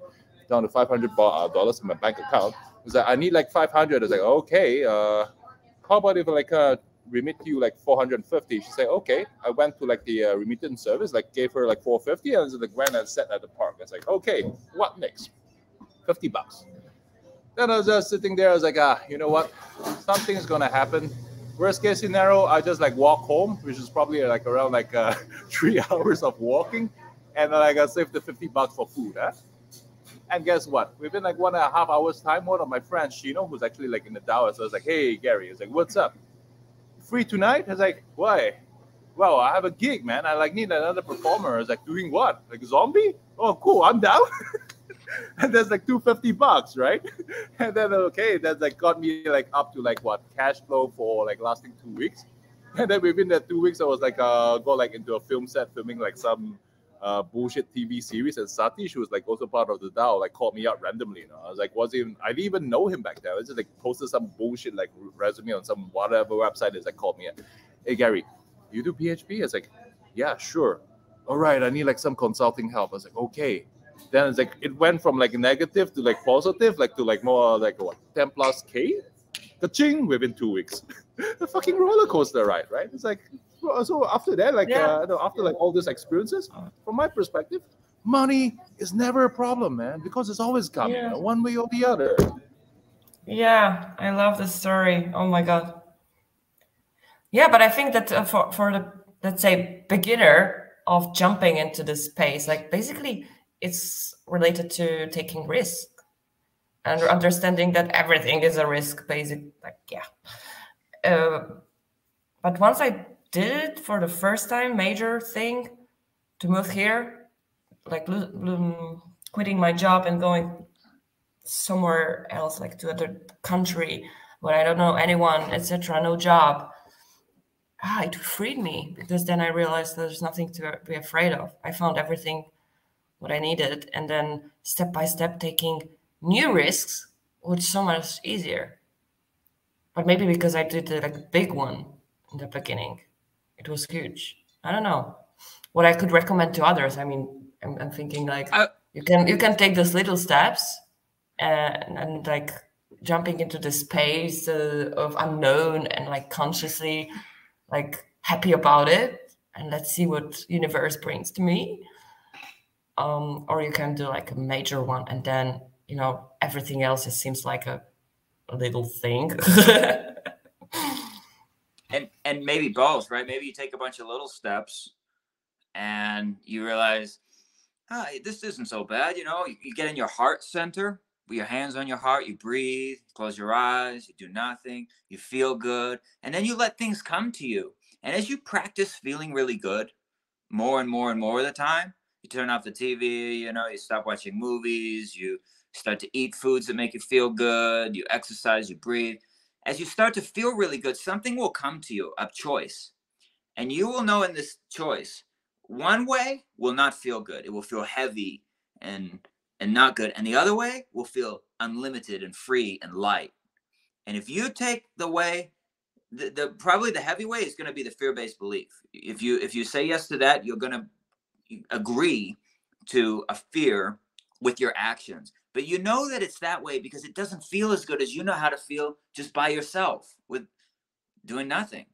down to $500 in my bank account. I was like, I need like 500. I was like, okay. How about if like remit you like 450. She said, okay. I went to like the remittance service, like gave her like 450, and so the went and sat at the park. It's like, okay, what next? $50. Then I was just sitting there. I was like, you know what? Something's gonna happen. Worst case scenario, I just like walk home, which is probably like around like 3 hours of walking, and then I got saved the $50 for food. And guess what? Within like 1.5 hours time, one of my friends, Shino, who's actually like in the Dallas, I was like, hey Gary, I was like, what's up? Free tonight? I was like, why? Well, I have a gig, man. I like need another performer. I was like, doing what? Like a zombie? Oh, cool. I'm down. And that's like $250, right? And then okay, that's like got me like up to like what cash flow for like lasting 2 weeks. And then within that 2 weeks, I was like go like into a film set filming like some bullshit TV series. And Satish, who was like also part of the DAO, like called me up randomly. You know, I was like, I didn't even know him back then. I was just like posted some bullshit like resume on some whatever website. Is like called me up. Hey Gary, you do PHP? I was like, yeah, sure. All right, I need like some consulting help. I was like, okay. Then it's like it went from like negative to like positive, like to like more like what 10 plus K, ka-ching, within 2 weeks. The fucking roller coaster ride, right? It's like so after that, like after like all these experiences, from my perspective, money is never a problem, man, because it's always coming, you know, one way or the other. Yeah, I love the story. Oh my god. Yeah, but I think that for the, let's say, beginner of jumping into this space, like basically it's related to taking risk and understanding that everything is a risk, basically. Like, but once I did it for the first time, major thing to move here, like quitting my job and going somewhere else, like to other country where I don't know anyone, etc., no job. It freed me, because then I realized there's nothing to be afraid of. I found everything what I needed, and then step by step taking new risks was so much easier. But maybe because I did the like big one in the beginning, it was huge. I don't know what I could recommend to others. I mean, I'm thinking like you can take those little steps and like jumping into the space of unknown and like consciously like happy about it, and let's see what universe brings to me. Or you can do like a major one, and then, you know, everything else just seems like a little thing. and maybe both, right? Maybe you take a bunch of little steps and you realize, this isn't so bad. You know, you get in your heart center with your hands on your heart, you breathe, close your eyes, you do nothing, you feel good, and then you let things come to you. And as you practice feeling really good more and more and more of the time, you turn off the TV, you know, you stop watching movies, you start to eat foods that make you feel good, you exercise, you breathe. As you start to feel really good, something will come to you, a choice. And you will know in this choice, one way will not feel good. It will feel heavy and not good. And the other way will feel unlimited and free and light. And if you take the way, probably the heavy way is going to be the fear-based belief. If you say yes to that, you're going to agree to a fear with your actions. But you know that it's that way because it doesn't feel as good as you know how to feel just by yourself with doing nothing.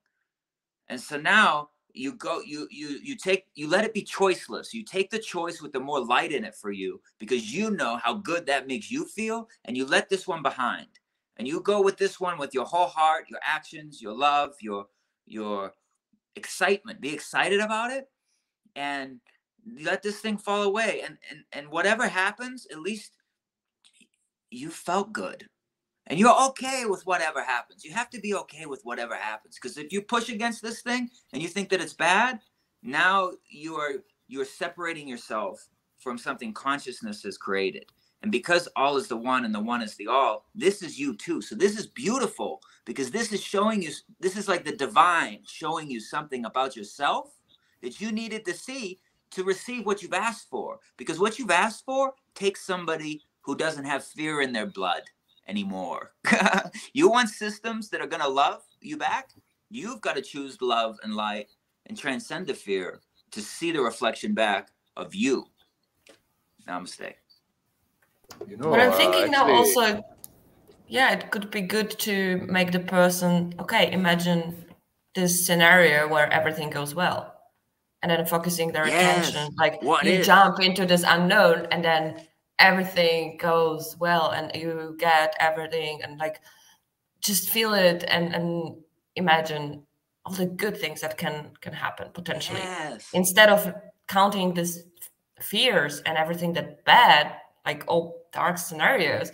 And so now you go, you let it be choiceless. You take the choice with the more light in it for you, because you know how good that makes you feel, and you let this one behind. And you go with this one with your whole heart, your actions, your love, your excitement. Be excited about it, and let this thing fall away. And whatever happens, at least you felt good. And you're okay with whatever happens. You have to be okay with whatever happens. Because if you push against this thing and you think that it's bad, now you're separating yourself from something consciousness has created. And because all is the one and the one is the all, this is you too. So this is beautiful, because this is showing you, this is like the divine showing you something about yourself that you needed to see to receive what you've asked for. Because what you've asked for takes somebody who doesn't have fear in their blood anymore. You want systems that are going to love you back? You've got to choose love and light and transcend the fear to see the reflection back of you. Namaste. You know, But I'm thinking now also, yeah, it could be good to make the person, okay, imagine this scenario where everything goes well, and then focusing their attention, like you jump into this unknown, and then everything goes well, and you get everything, and like just feel it and imagine all the good things that can happen potentially, instead of counting these fears and everything that bad, like all dark scenarios.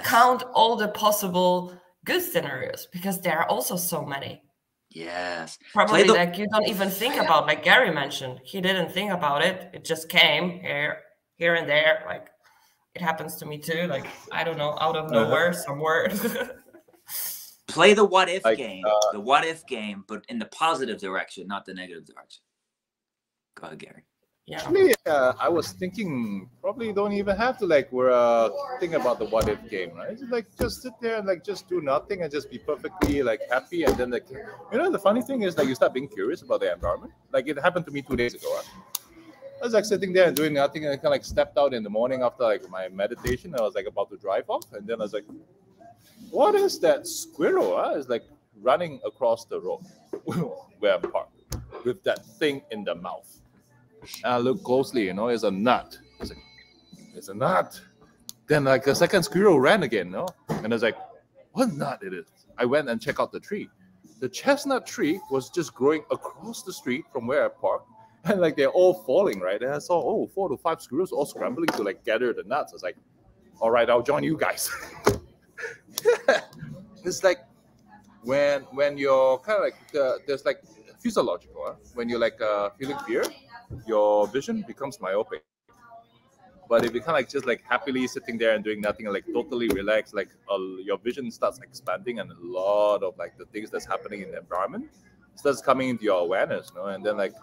Count all the possible good scenarios, because there are also so many. Probably like you don't even think about, like Gary mentioned, he didn't think about it. It just came here and there. Like it happens to me too. Like, I don't know, out of nowhere, somewhere. Play the what if game, the what if game, but in the positive direction, not the negative direction. Go ahead, Gary. Actually, I was thinking probably don't even have to like think about the what if game, right? Just sit there and like just do nothing and just be perfectly like happy, and then like the funny thing is like you start being curious about the environment. Like it happened to me 2 days ago. I was like sitting there and doing nothing, and I kind of like stepped out in the morning after like my meditation. I was like about to drive off, and then I was like, "What is that squirrel?" It's like running across the road where I'm parked with that thing in the mouth. And I look closely, it's a nut. It's like, it's a nut. Then like a second squirrel ran again, and I was like, what nut it is? I went and checked out the tree. The chestnut tree was just growing across the street from where I parked, and like they're all falling, right? And I saw 4 to 5 squirrels all scrambling to like gather the nuts. I was like, all right, I'll join you guys. It's like when you're kind of like there's like physiological, when you're like feeling fear, your vision becomes myopic. But if you kind of like just like happily sitting there and doing nothing and like totally relaxed, like your vision starts expanding, and a lot of like the things that's happening in the environment starts coming into your awareness, and then like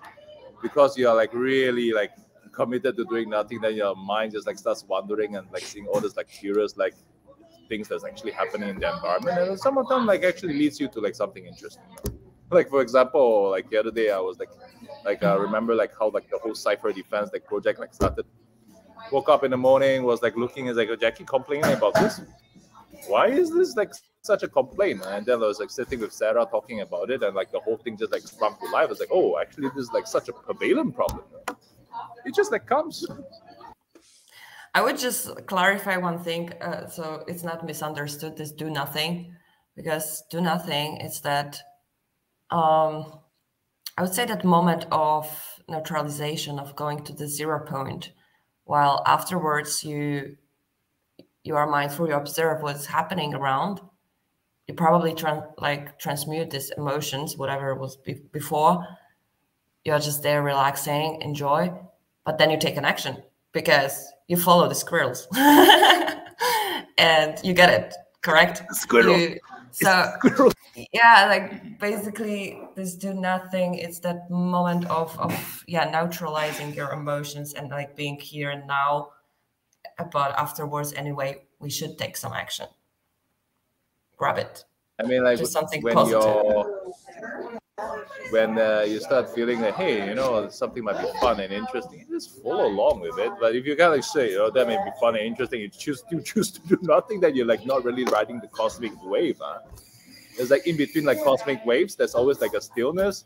because you're like really like committed to doing nothing, then your mind just like starts wandering and like seeing all this like curious like things that's actually happening in the environment, and some of them like actually leads you to like something interesting. Like for example, like the other day I was like I remember like how like the whole cipher defense like project like started. Woke up in the morning, was like looking, is like, Jackie complaining about this. Why is this like such a complaint? And then I was like sitting with Sarah talking about it, and like the whole thing just like sprung to life. I was like, oh, actually this is like such a prevalent problem. It just like comes. I would just clarify one thing, so it's not misunderstood, this do nothing, because do nothing is that I would say that moment of neutralization, of going to the 0 point, while afterwards you are mindful, you observe what's happening around. You probably transmute these emotions, whatever was before. You're just there relaxing, enjoy, but then you take an action because you follow the squirrels and you get it, correct? Squirrel. Squirrel. Yeah, like basically this do nothing. It's that moment of neutralizing your emotions and like being here and now. But afterwards, anyway, we should take some action. Grab it. I mean, like just something when positive. When you start feeling that, hey, something might be fun and interesting, you just follow along with it. But if you kind of say, that may be fun and interesting, you choose to do nothing, then you're like not really riding the cosmic wave. There's like in between like cosmic waves, there's always like a stillness.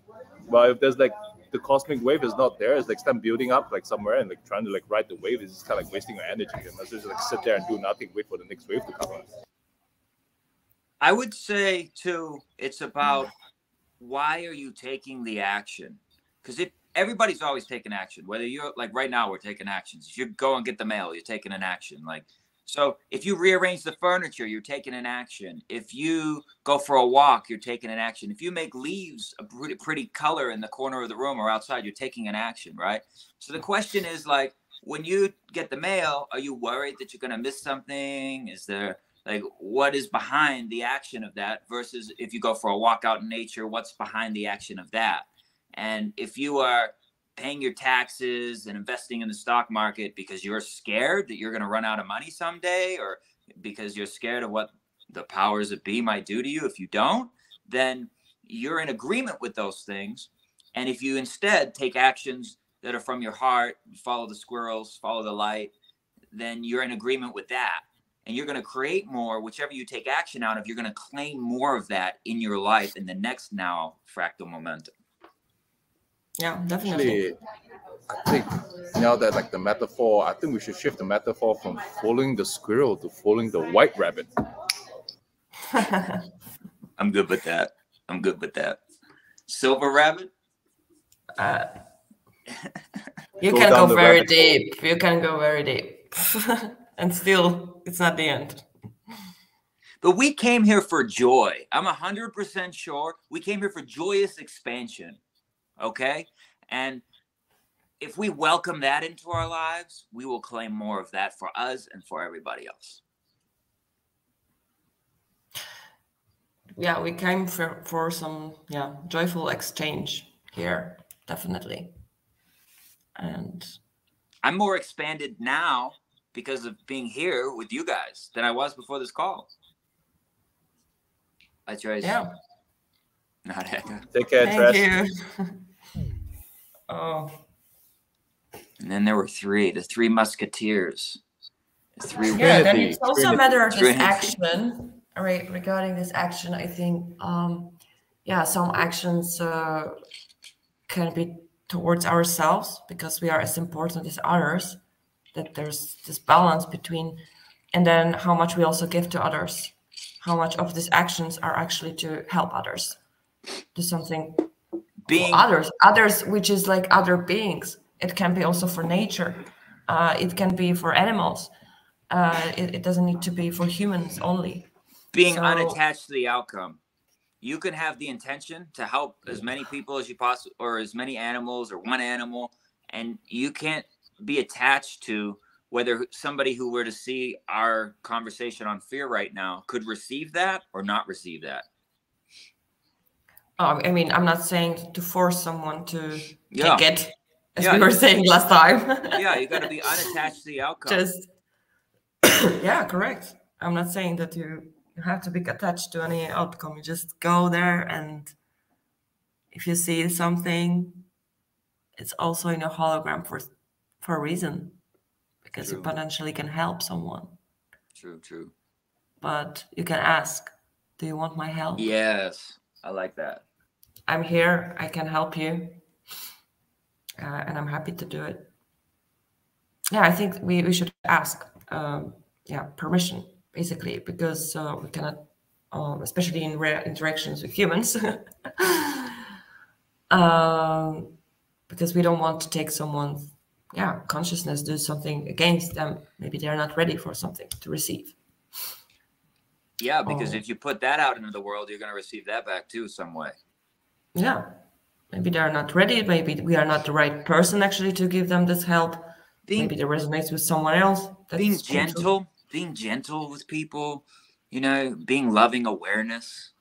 But if there's like the cosmic wave is not there, it's like some building up like somewhere and like trying to like ride the wave is just kind of like wasting your energy. You must just like sit there and do nothing, wait for the next wave to come up. I would say too, it's about why are you taking the action? Because if everybody's always taking action, whether you're like right now, we're taking actions. If you go and get the mail, you're taking an action. Like, so if you rearrange the furniture, you're taking an action. If you go for a walk, you're taking an action. If you make leaves a pretty color in the corner of the room or outside, you're taking an action, right? So the question is like, when you get the mail, are you worried that you're going to miss something? Is there like, what is behind the action of that versus if you go for a walk out in nature, what's behind the action of that? And if you are paying your taxes and investing in the stock market because you're scared that you're going to run out of money someday, or because you're scared of what the powers that be might do to you if you don't, then you're in agreement with those things. And if you instead take actions that are from your heart, follow the squirrels, follow the light, then you're in agreement with that. and you're going to create more. Whichever you take action out of, you're going to claim more of that in your life in the next now fractal momentum. Yeah, definitely. Actually, I think now that like the metaphor, I think we should shift the metaphor from following the squirrel to following the white rabbit. I'm good with that. I'm good with that. Silver rabbit? You Go can down go the very rabbit hole. deep. You can go very deep. And still, it's not the end. But we came here for joy. I'm 100% sure we came here for joyous expansion. Okay? And if we welcome that into our lives, we will claim more of that for us and for everybody else. Yeah, we came for some joyful exchange here, definitely. And I'm more expanded now because of being here with you guys than I was before this call. Hi, Trace. yeah, Not Hector. Take care, thank Trash. you. Oh, And then there were the three musketeers. The three yeah. Then Trinity, it's also a Trinity, matter of this Trinity. action. Right, regarding this action, I think, some actions can be towards ourselves because we are as important as others. That there's this balance between, and then how much we also give to others. How much of these actions are actually to help others, do something for others, which is like other beings. It can be also for nature. It can be for animals. It doesn't need to be for humans only. Being unattached to the outcome. You can have the intention to help as many people as you possibly, or as many animals, or one animal, and you can't be attached to whether somebody who were to see our conversation on fear right now could receive that or not receive that. I mean, I'm not saying to force someone to Yeah. take it, as we were saying last time. Yeah, you got to be unattached to the outcome. Just, yeah, correct. I'm not saying that you have to be attached to any outcome. You just go there, and if you see something, it's also in a hologram for a reason, because True. you potentially can help someone. True. But you can ask, do you want my help? Yes, I like that. I'm here. I can help you. And I'm happy to do it. Yeah, I think we should ask permission, basically, because we cannot, especially in rare interactions with humans, because we don't want to take someone's consciousness, do something against them. Maybe they're not ready for something to receive. Yeah, because if you put that out into the world, you're going to receive that back too some way. Yeah, maybe they're not ready. Maybe we are not the right person actually to give them this help. Maybe it resonates with someone else. Being gentle with people, being loving awareness.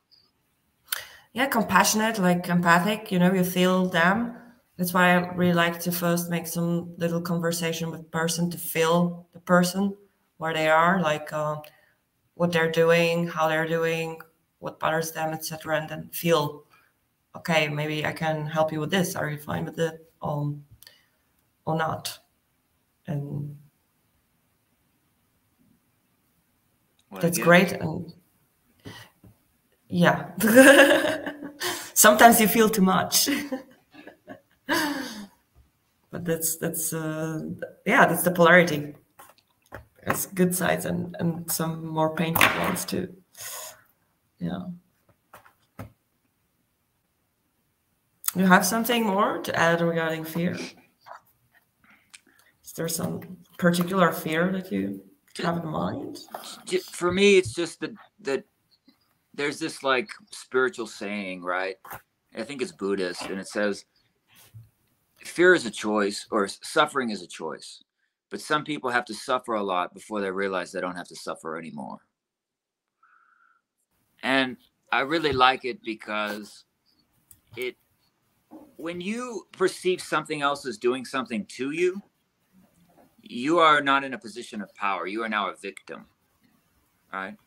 Yeah, compassionate, like empathic, you feel them. That's why I really like to first make some little conversation with person to feel the person, where they are, like what they're doing, how they're doing, what bothers them, etc. And then feel, okay, maybe I can help you with this. Are you fine with it or not? And that's great. And yeah, sometimes you feel too much. But that's the polarity. There's good sides and some more painful ones too. Yeah. You have something more to add regarding fear? Is there some particular fear that you have in mind? For me, it's just that there's this like spiritual saying, right? I think it's Buddhist, and it says, fear is a choice, or suffering is a choice. But some people have to suffer a lot before they realize they don't have to suffer anymore. And I really like it because when you perceive something else as doing something to you, you are not in a position of power. You are now a victim, right?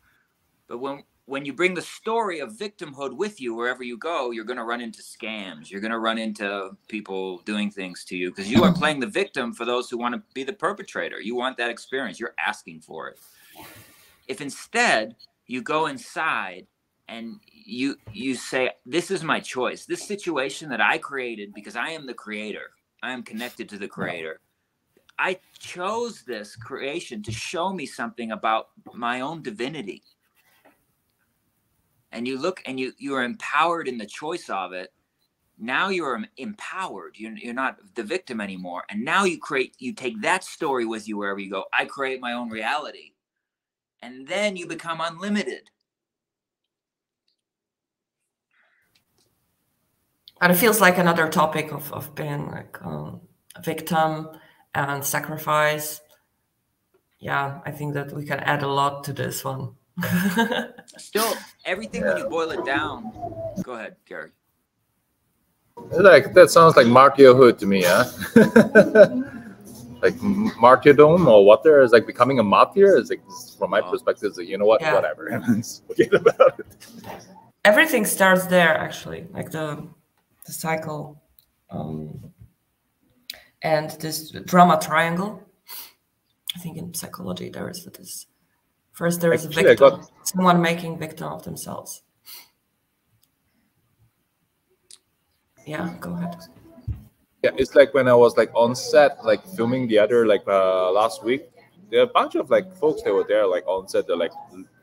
But when you bring the story of victimhood with you wherever you go, you're going to run into scams. You're going to run into people doing things to you because you are playing the victim for those who want to be the perpetrator. You want that experience. You're asking for it. if instead you go inside and you say, this is my choice, this situation that I created, because I am the creator, I am connected to the creator. I chose this creation to show me something about my own divinity. And you look and you are empowered in the choice of it. Now you're empowered. You're not the victim anymore. And now you take that story with you wherever you go. I create my own reality. And then you become unlimited. And it feels like another topic of being like a victim and sacrifice. Yeah, I think that we can add a lot to this one. Still, everything when you boil it down. Go ahead, Gary. Like that sounds like martyrhood to me, huh? Like martyrdom or water is like becoming a martyr. It's like, from my perspective, it's like, you know what, whatever. Forget about it. Everything starts there, actually, like the cycle, and this drama triangle. I think in psychology there is this. First, there is a victim, someone making victim of themselves. Yeah, go ahead. Yeah, it's like when I was like on set, like filming the other last week. There are a bunch of like folks that were there like on set. They're like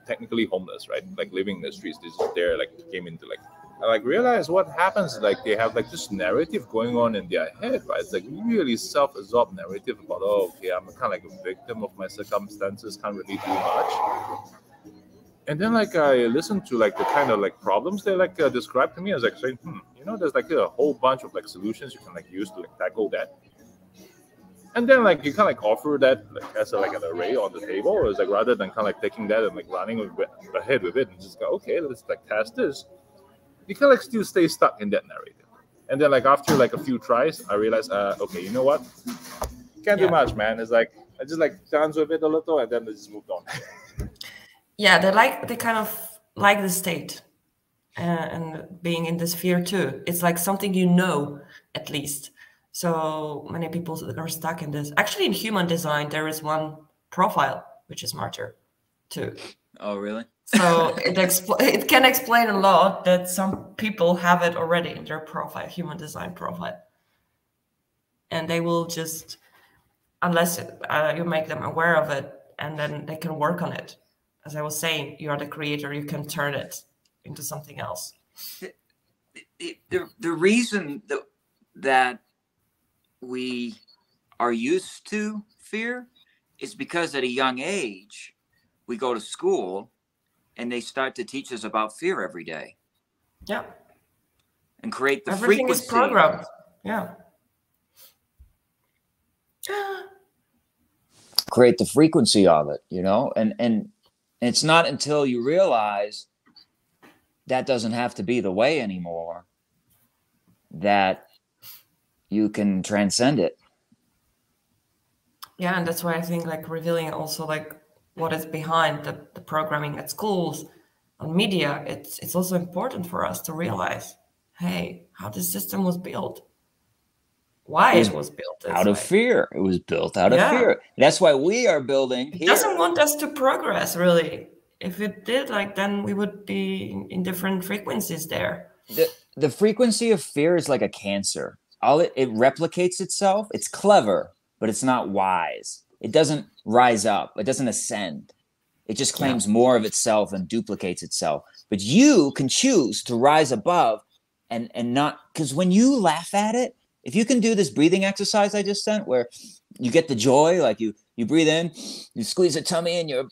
technically homeless, right? Like living in the streets. They just there like came into like. I like realize what happens. Like they have like this narrative going on in their head, right? It's like really self-absorbed narrative about, oh, okay, I'm kind of like a victim of my circumstances, can't really do much. And then like I listened to like the kind of like problems they like described to me. I was like saying, you know, there's like a whole bunch of like solutions you can like use to like tackle that. And then like you kind of like offer that like as a, like an array on the table. It's like rather than kind of like taking that and like running ahead with it and just go, okay, let's like test this. You can like still stay stuck in that narrative. And then like after like a few tries, I realized, okay, you know what? Can't do much, man. It's like I just like dance with it a little and then I just moved on. Yeah, they kind of like the state and being in this fear too. It's like something you know, at least. So many people are stuck in this. Actually, in human design, there is one profile, which is martyr too. Oh, really? So it can explain a lot that some people have it already in their profile, human design profile. And they will just, unless you make them aware of it, and then they can work on it. As I was saying, you are the creator, you can turn it into something else. The reason that we are used to fear is because at a young age, we go to school and they start to teach us about fear every day. Yeah. And create the Everything frequency. Is programmed. Yeah. Create the frequency of it, you know? And it's not until you realize that doesn't have to be the way anymore that you can transcend it. Yeah, and that's why I think like revealing also like what is behind the programming at schools, on media, it's also important for us to realize, hey, how this system was built. Why it was built this out of fear. It was built out of fear. That's why we are building here. It doesn't want us to progress, really. If it did, like, then we would be in different frequencies there. The frequency of fear is like a cancer. It replicates itself. It's clever, but it's not wise. It doesn't rise up. It doesn't ascend. It just claims more of itself and duplicates itself. But you can choose to rise above and not, because when you laugh at it, if you can do this breathing exercise I just sent, where you get the joy, like you breathe in, you squeeze the tummy in your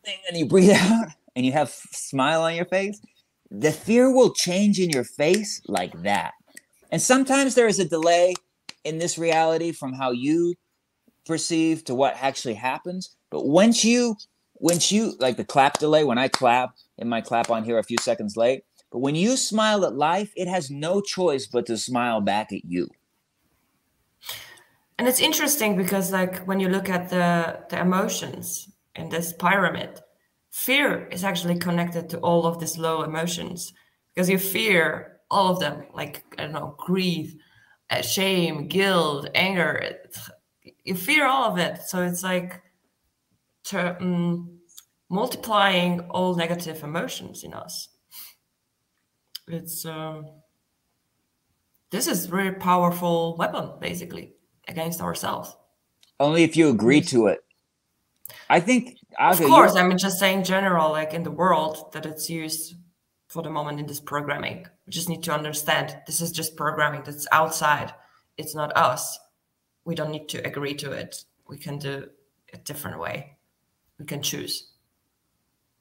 thing, and you breathe out, and you have a smile on your face, the fear will change in your face like that. And sometimes there is a delay in this reality from how you perceive to what actually happens. But once you like the clap delay, when I clap, it might clap on here a few seconds late. But when you smile at life, it has no choice but to smile back at you. And it's interesting because, like, when you look at the emotions in this pyramid, fear is actually connected to all of these low emotions, because you fear all of them, like, I don't know, grief, shame, guilt, anger. You fear all of it. So it's like multiplying all negative emotions in us. It's this is a very powerful weapon, basically, against ourselves. Only if you agree to it. I think, Of course, I mean, just saying general, like in the world, that it's used for the moment in this programming. We just need to understand this is just programming that's outside. It's not us. We don't need to agree to it. We can do it a different way. We can choose.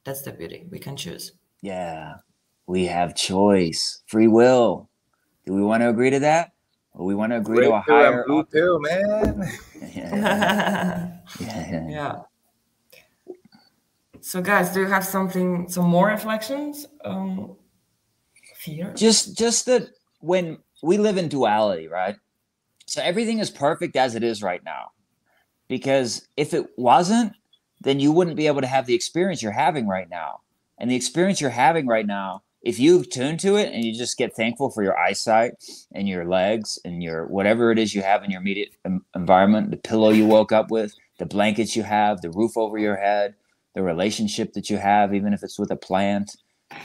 That's the beauty. We can choose. Yeah, we have choice, free will. Do we want to agree to that? Or we want to agree to a higher... Blue pill, man. Yeah. So guys, do you have some more reflections? Fear? Just that when we live in duality, right? So everything is perfect as it is right now. Because if it wasn't, then you wouldn't be able to have the experience you're having right now. And the experience you're having right now, if you tune to it and you just get thankful for your eyesight and your legs and your whatever it is you have in your immediate environment, the pillow you woke up with, the blankets you have, the roof over your head, the relationship that you have, even if it's with a plant,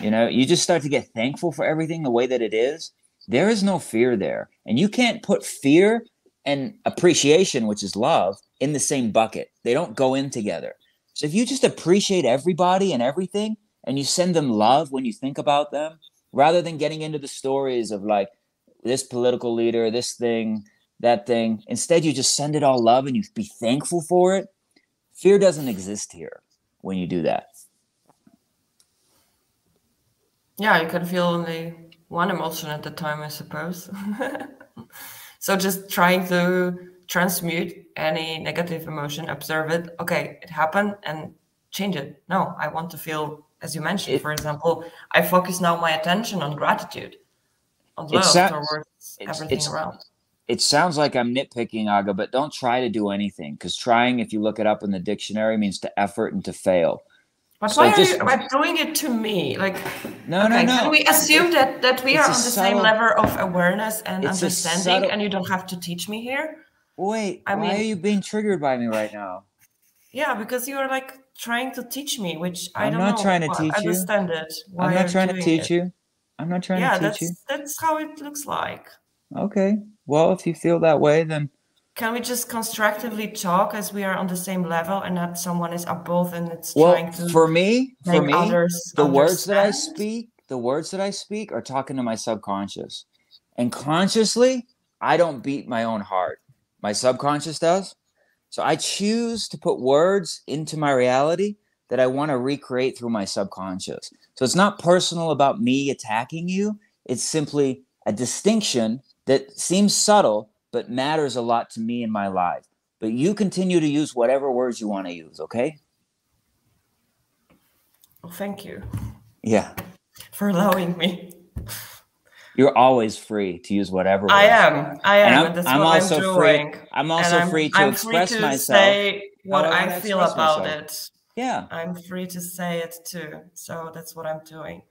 you know, you just start to get thankful for everything the way that it is. There is no fear there. And you can't put fear and appreciation, which is love, in the same bucket. They don't go in together. So if you just appreciate everybody and everything, and you send them love when you think about them, rather than getting into the stories of like this political leader, this thing, that thing, instead you just send it all love and you be thankful for it. Fear doesn't exist here when you do that. Yeah, you can feel only one emotion at a time, I suppose. So just trying to transmute any negative emotion, observe it. Okay, it happened, and change it. No, I want to feel, as you mentioned, for example, I focus now my attention on gratitude, on love towards everything around. It sounds like I'm nitpicking, Aga, but don't try to do anything, because trying, if you look it up in the dictionary, means to effort and to fail. But so why are you doing it to me? Like, no. Can we assume that we are on the same level of awareness and understanding, and you don't have to teach me here? Wait, why are you being triggered by me right now? Yeah, because you are like trying to teach me, which I don't know. I'm not trying to teach you. Understand it. I'm not trying to teach you. I'm not trying to teach you. That's how it looks like. Okay. Well, if you feel that way, then can we just constructively talk as we are on the same level and not someone is above and it's trying to for me, the words that I speak are talking to my subconscious. And consciously, I don't beat my own heart. My subconscious does. So I choose to put words into my reality that I want to recreate through my subconscious. So it's not personal about me attacking you. It's simply a distinction that seems subtle, but matters a lot to me in my life. But you continue to use whatever words you want to use, okay? Well, thank you. Yeah. For allowing me. You're always free to use whatever words. I am. And that's I'm what also I'm doing. free. I'm also free to express myself. Say what I feel about it. Yeah. I'm free to say it too. So that's what I'm doing.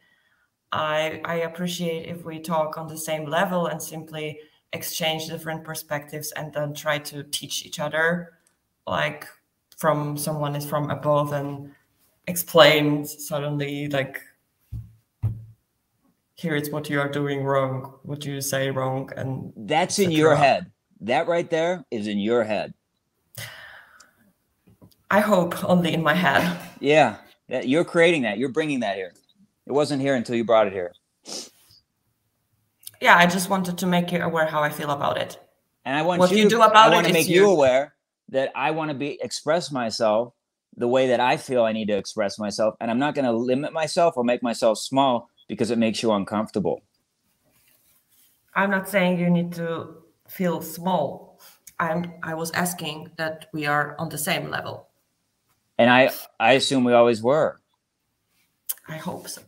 I appreciate if we talk on the same level and simply exchange different perspectives and then try to teach each other, like from someone is from above and explains suddenly like, here it's what you are doing wrong, what you say wrong, and that's in your head. That right there is in your head. I hope only in my head. Yeah, you're creating that. You're bringing that here. It wasn't here until you brought it here. Yeah, I just wanted to make you aware how I feel about it. And I want what you do about I want to make you aware that I want to express myself the way that I feel I need to express myself, and I'm not going to limit myself or make myself small because it makes you uncomfortable. I'm not saying you need to feel small. I was asking that we are on the same level. And I assume we always were. I hope so.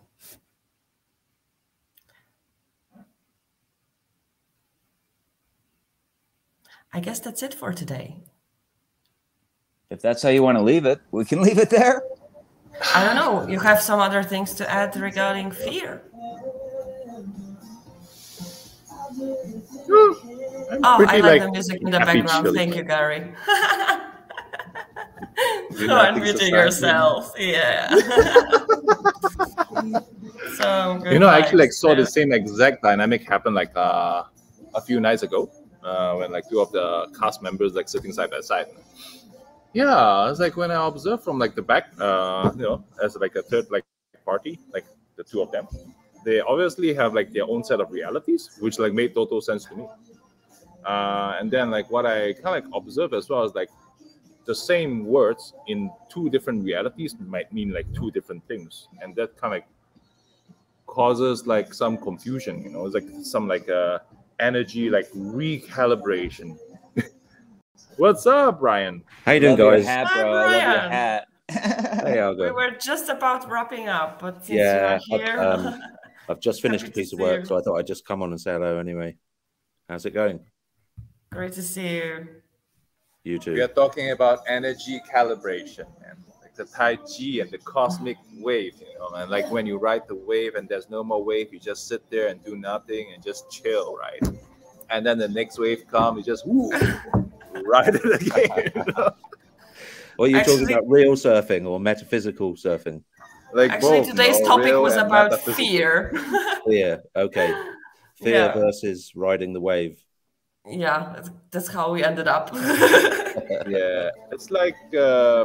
I guess that's it for today. If that's how you want to leave it, we can leave it there. I don't know. You have some other things to add regarding fear? I like the music in the background. Thank you, Gary. doing nothing Unmuting society. yourself. Yeah. So good I actually like vibes, saw the yeah. same exact dynamic happen like a few nights ago when like two of the cast members like sitting side by side. Yeah, it's like when I observed from like the back, as like a third like party, like the two of them, they obviously have like their own set of realities, which like made total sense to me. And then like what I kind of like observe as well is like the same words in two different realities might mean like two different things, and that kind of like causes like some confusion. It's like some like energy like recalibration. What's up, Brian? How you doing, Love your guys? hat, Hi, bro. I love your Brian. hat. Hey, We Algo. were just about wrapping up, but since Yeah, you are here, I've just finished a happy to piece of see work, you. so I thought I'd just come on and say hello anyway. How's it going? Great to see you. You too. We are talking about energy calibration, man. Like the Tai Chi and the cosmic wave, and like when you ride the wave and there's no more wave, you just sit there and do nothing and just chill, right? And then the next wave comes, you just ride it again. Well, you're talking Actually- about real surfing or metaphysical surfing? Like Actually, both, today's topic real was and about metaphysical. fear. Fear, okay. Fear Yeah. versus riding the wave. Yeah, that's how we ended up. Yeah, it's like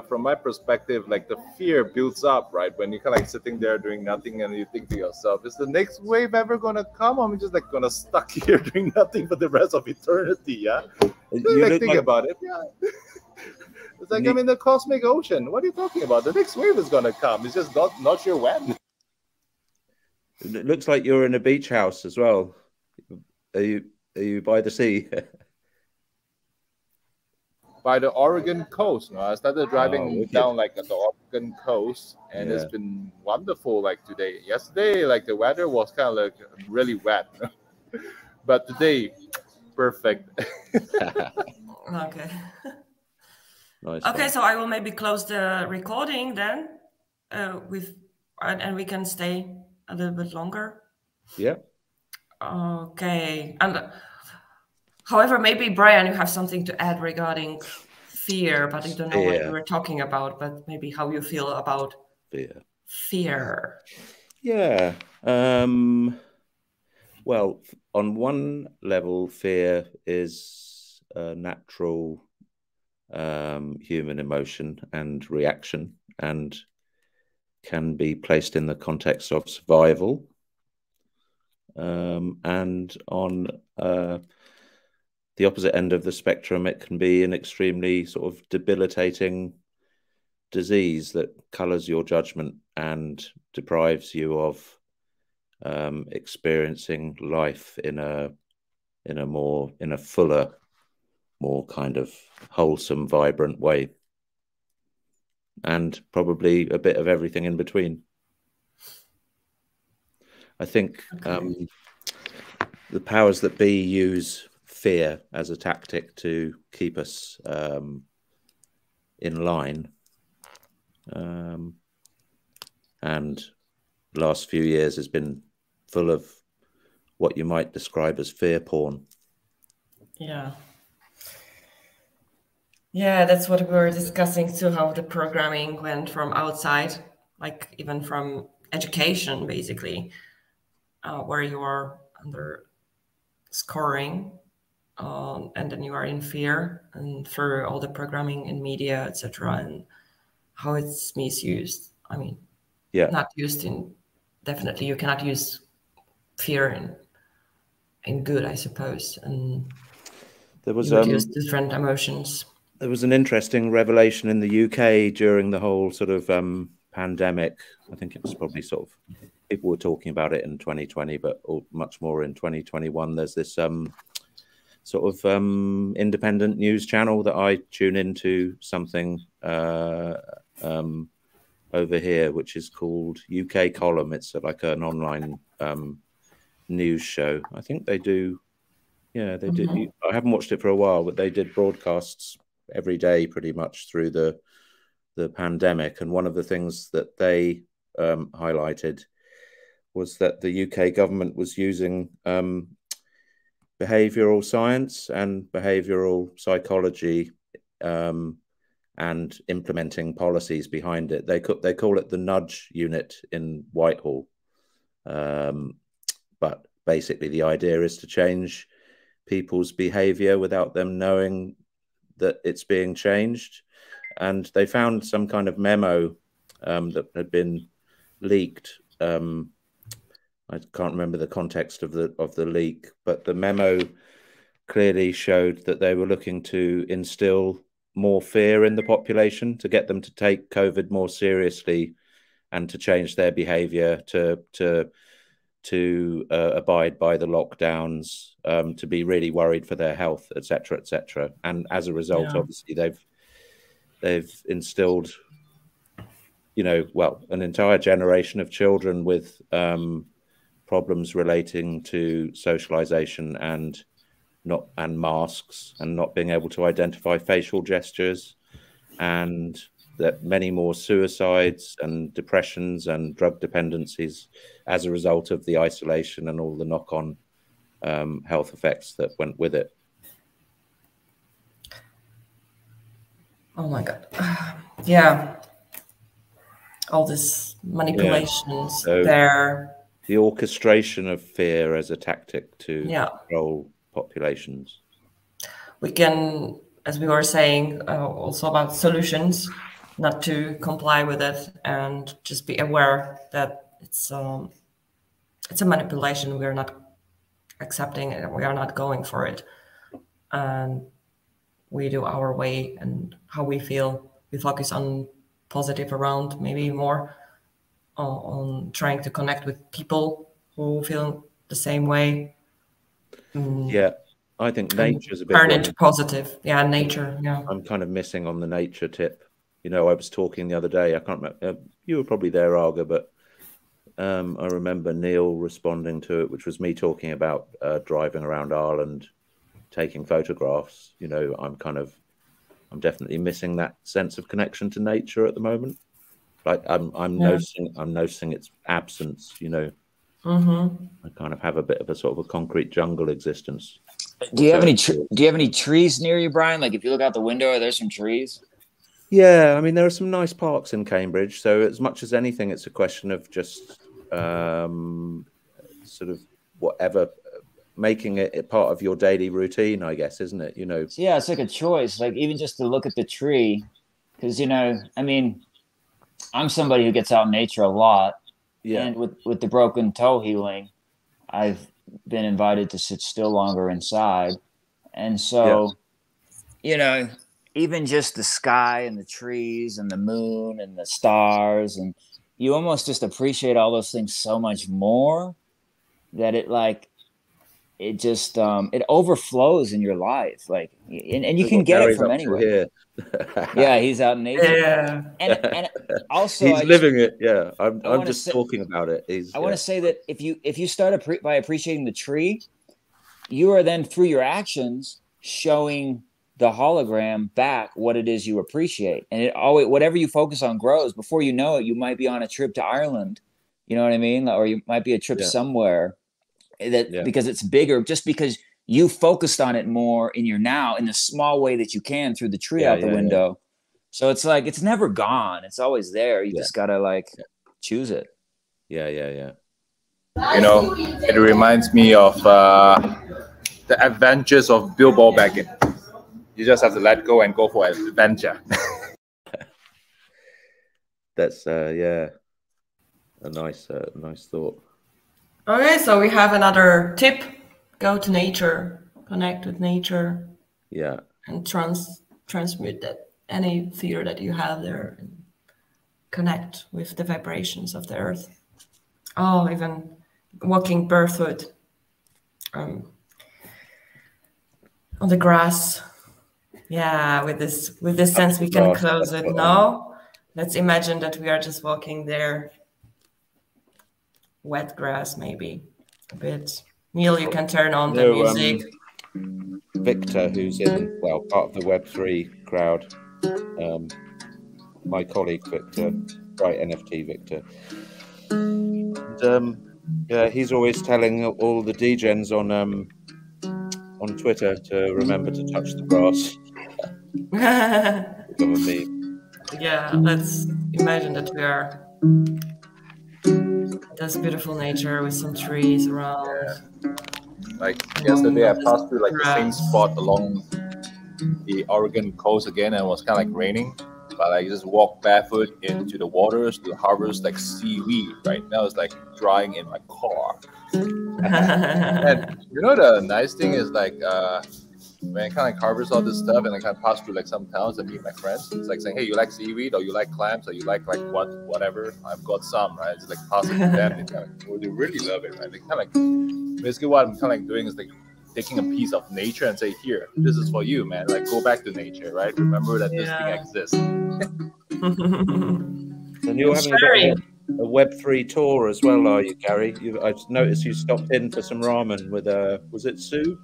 from my perspective, like the fear builds up, right? When you're kind of like sitting there doing nothing and you think to yourself, is the next wave ever gonna come? Or am I just like gonna stuck here doing nothing for the rest of eternity? Yeah, You like look think like, about it. Yeah, it's like I'm in the cosmic ocean. What are you talking about? The next wave is gonna come. It's just not sure when. it looks like you're in a beach house as well. Are you by the sea? By the Oregon coast. I started driving wicked. down like at the Oregon coast, and it's Yeah. been wonderful. Like today, yesterday, like the weather was kind of like really wet, but today, perfect. Okay. Nice. Okay, one. so I will maybe close the recording then, and we can stay a little bit longer. Yeah. Okay, and however, maybe Brian, you have something to add regarding fear, but I don't know what Fear. you were talking about, but maybe how you feel about fear. Yeah. Well, on one level, fear is a natural human emotion and reaction, and can be placed in the context of survival. And on the opposite end of the spectrum, it can be an extremely sort of debilitating disease that colors your judgment and deprives you of experiencing life in a fuller, more kind of wholesome, vibrant way, and probably a bit of everything in between. I think the powers that be use fear as a tactic to keep us in line. And last few years has been full of what you might describe as fear porn. Yeah. Yeah, that's what we were discussing too, how the programming went from outside, like even from education, basically, where you are under scoring, and then you are in fear, and through all the programming in media, etc., and how it's misused. I mean, not used in, definitely you cannot use fear in good, I suppose, and there was you would use different emotions. There was an interesting revelation in the UK during the whole sort of pandemic. I think it was probably sort of, people were talking about it in 2020, but much more in 2021. There's this sort of independent news channel that I tune into, something over here, which is called UK Column. It's like an online news show. I think they do. Yeah, they do. I haven't watched it for a while, but they did broadcasts every day pretty much through the pandemic. And one of the things that they highlighted was that the UK government was using behavioral science and behavioral psychology and implementing policies behind it. They call it the nudge unit in Whitehall. But basically the idea is to change people's behavior without them knowing that it's being changed. And they found some kind of memo that had been leaked. I can't remember the context of the leak, but the memo clearly showed that they were looking to instill more fear in the population, to get them to take COVID more seriously and to change their behavior, to abide by the lockdowns, to be really worried for their health, etc., etc. And as a result, obviously, they've instilled, an entire generation of children with problems relating to socialization and masks and not being able to identify facial gestures, and that many more suicides and depressions and drug dependencies as a result of the isolation and all the knock-on health effects that went with it. Oh my God. Yeah. All this manipulations there. The orchestration of fear as a tactic to control populations. We can, as we were saying, also about solutions, not to comply with it and just be aware that it's a manipulation. We are not accepting it. We are not going for it. And we do our way and how we feel. We focus on positive around, maybe more on trying to connect with people who feel the same way. Yeah, I think nature's a bit turn into positive. Yeah, nature. Yeah, I'm kind of missing on the nature tip. I was talking the other day. I can't remember. You were probably there, Arga, but I remember Neil responding to it, which was me talking about driving around Ireland, taking photographs. I'm definitely missing that sense of connection to nature at the moment. Like I'm noticing its absence. I kind of have a bit of a sort of a concrete jungle existence. Do you have any trees near you, Brian? Like if you look out the window, are there some trees? Yeah, I mean there are some nice parks in Cambridge. So as much as anything, it's a question of just sort of whatever, making it a part of your daily routine, I guess, isn't it? Yeah, it's like a choice. Like even just to look at the tree, because I mean, I'm somebody who gets out in nature a lot. Yeah. And with the broken toe healing, I've been invited to sit still longer inside. And so, even just the sky and the trees and the moon and the stars, and you almost just appreciate all those things so much more that it just it overflows in your life. Like, and you can get it from anywhere. Yeah, he's out in nature. Yeah, and also he's living it. Yeah, I'm just talking about it. I want to say that if you start by appreciating the tree, you are then through your actions showing the hologram back what it is you appreciate, and it always, whatever you focus on grows. Before you know it, you might be on a trip to Ireland. You know what I mean? Or you might be a trip somewhere because it's bigger, just because you focused on it more in your now, in the small way that you can through the tree out the window. Yeah. So it's like, it's never gone. It's always there. You just got to choose it. Yeah. It reminds me of the adventures of Bilbo Baggins. You just have to let go and go for an adventure. That's, a nice thought. Okay, so we have another tip. Go to nature, connect with nature. Yeah. And transmute that any fear that you have there and connect with the vibrations of the earth. Oh, even walking barefoot on the grass. Yeah, with this sense we can close it. No, let's imagine that we are just walking there. Wet grass, maybe a bit. Neil, you can turn on the music. Victor, who's in, part of the Web3 crowd, my colleague Victor, right, NFT Victor. And, he's always telling all the degens on Twitter to remember to touch the grass. become a meme. Yeah, let's imagine that we are this beautiful nature with some trees around. Like yesterday, I Just passed through like the same grass. spot along the Oregon coast again, and it was kind of like raining. But I just walked barefoot into the waters to harvest like seaweed. Right now, it's like drying in my car. And you know the nice thing is like when I kind of like harvest all this stuff and I kind of pass through like some towns and meet my friends, it's like saying, hey, you like seaweed or you like clams or you like whatever, I've got some, right? Just like pass it to them. They kind of they really love it, right? They kind of like basically what I'm kind of like doing is like taking a piece of nature and say, here, this is for you, man. Like go back to nature, right? Remember that this thing exists. And you're having a bit of a Web3 tour as well, are you, Gary? I noticed you stopped in for some ramen with was it Sue?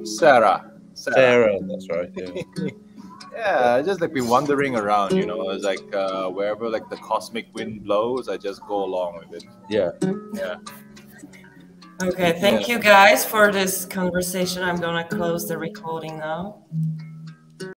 Sarah, that's right. Yeah. Yeah, I just like been wandering around, you know. It's like wherever like the cosmic wind blows, I just go along with it. Yeah. Okay, thank you guys for this conversation. I'm gonna close the recording now.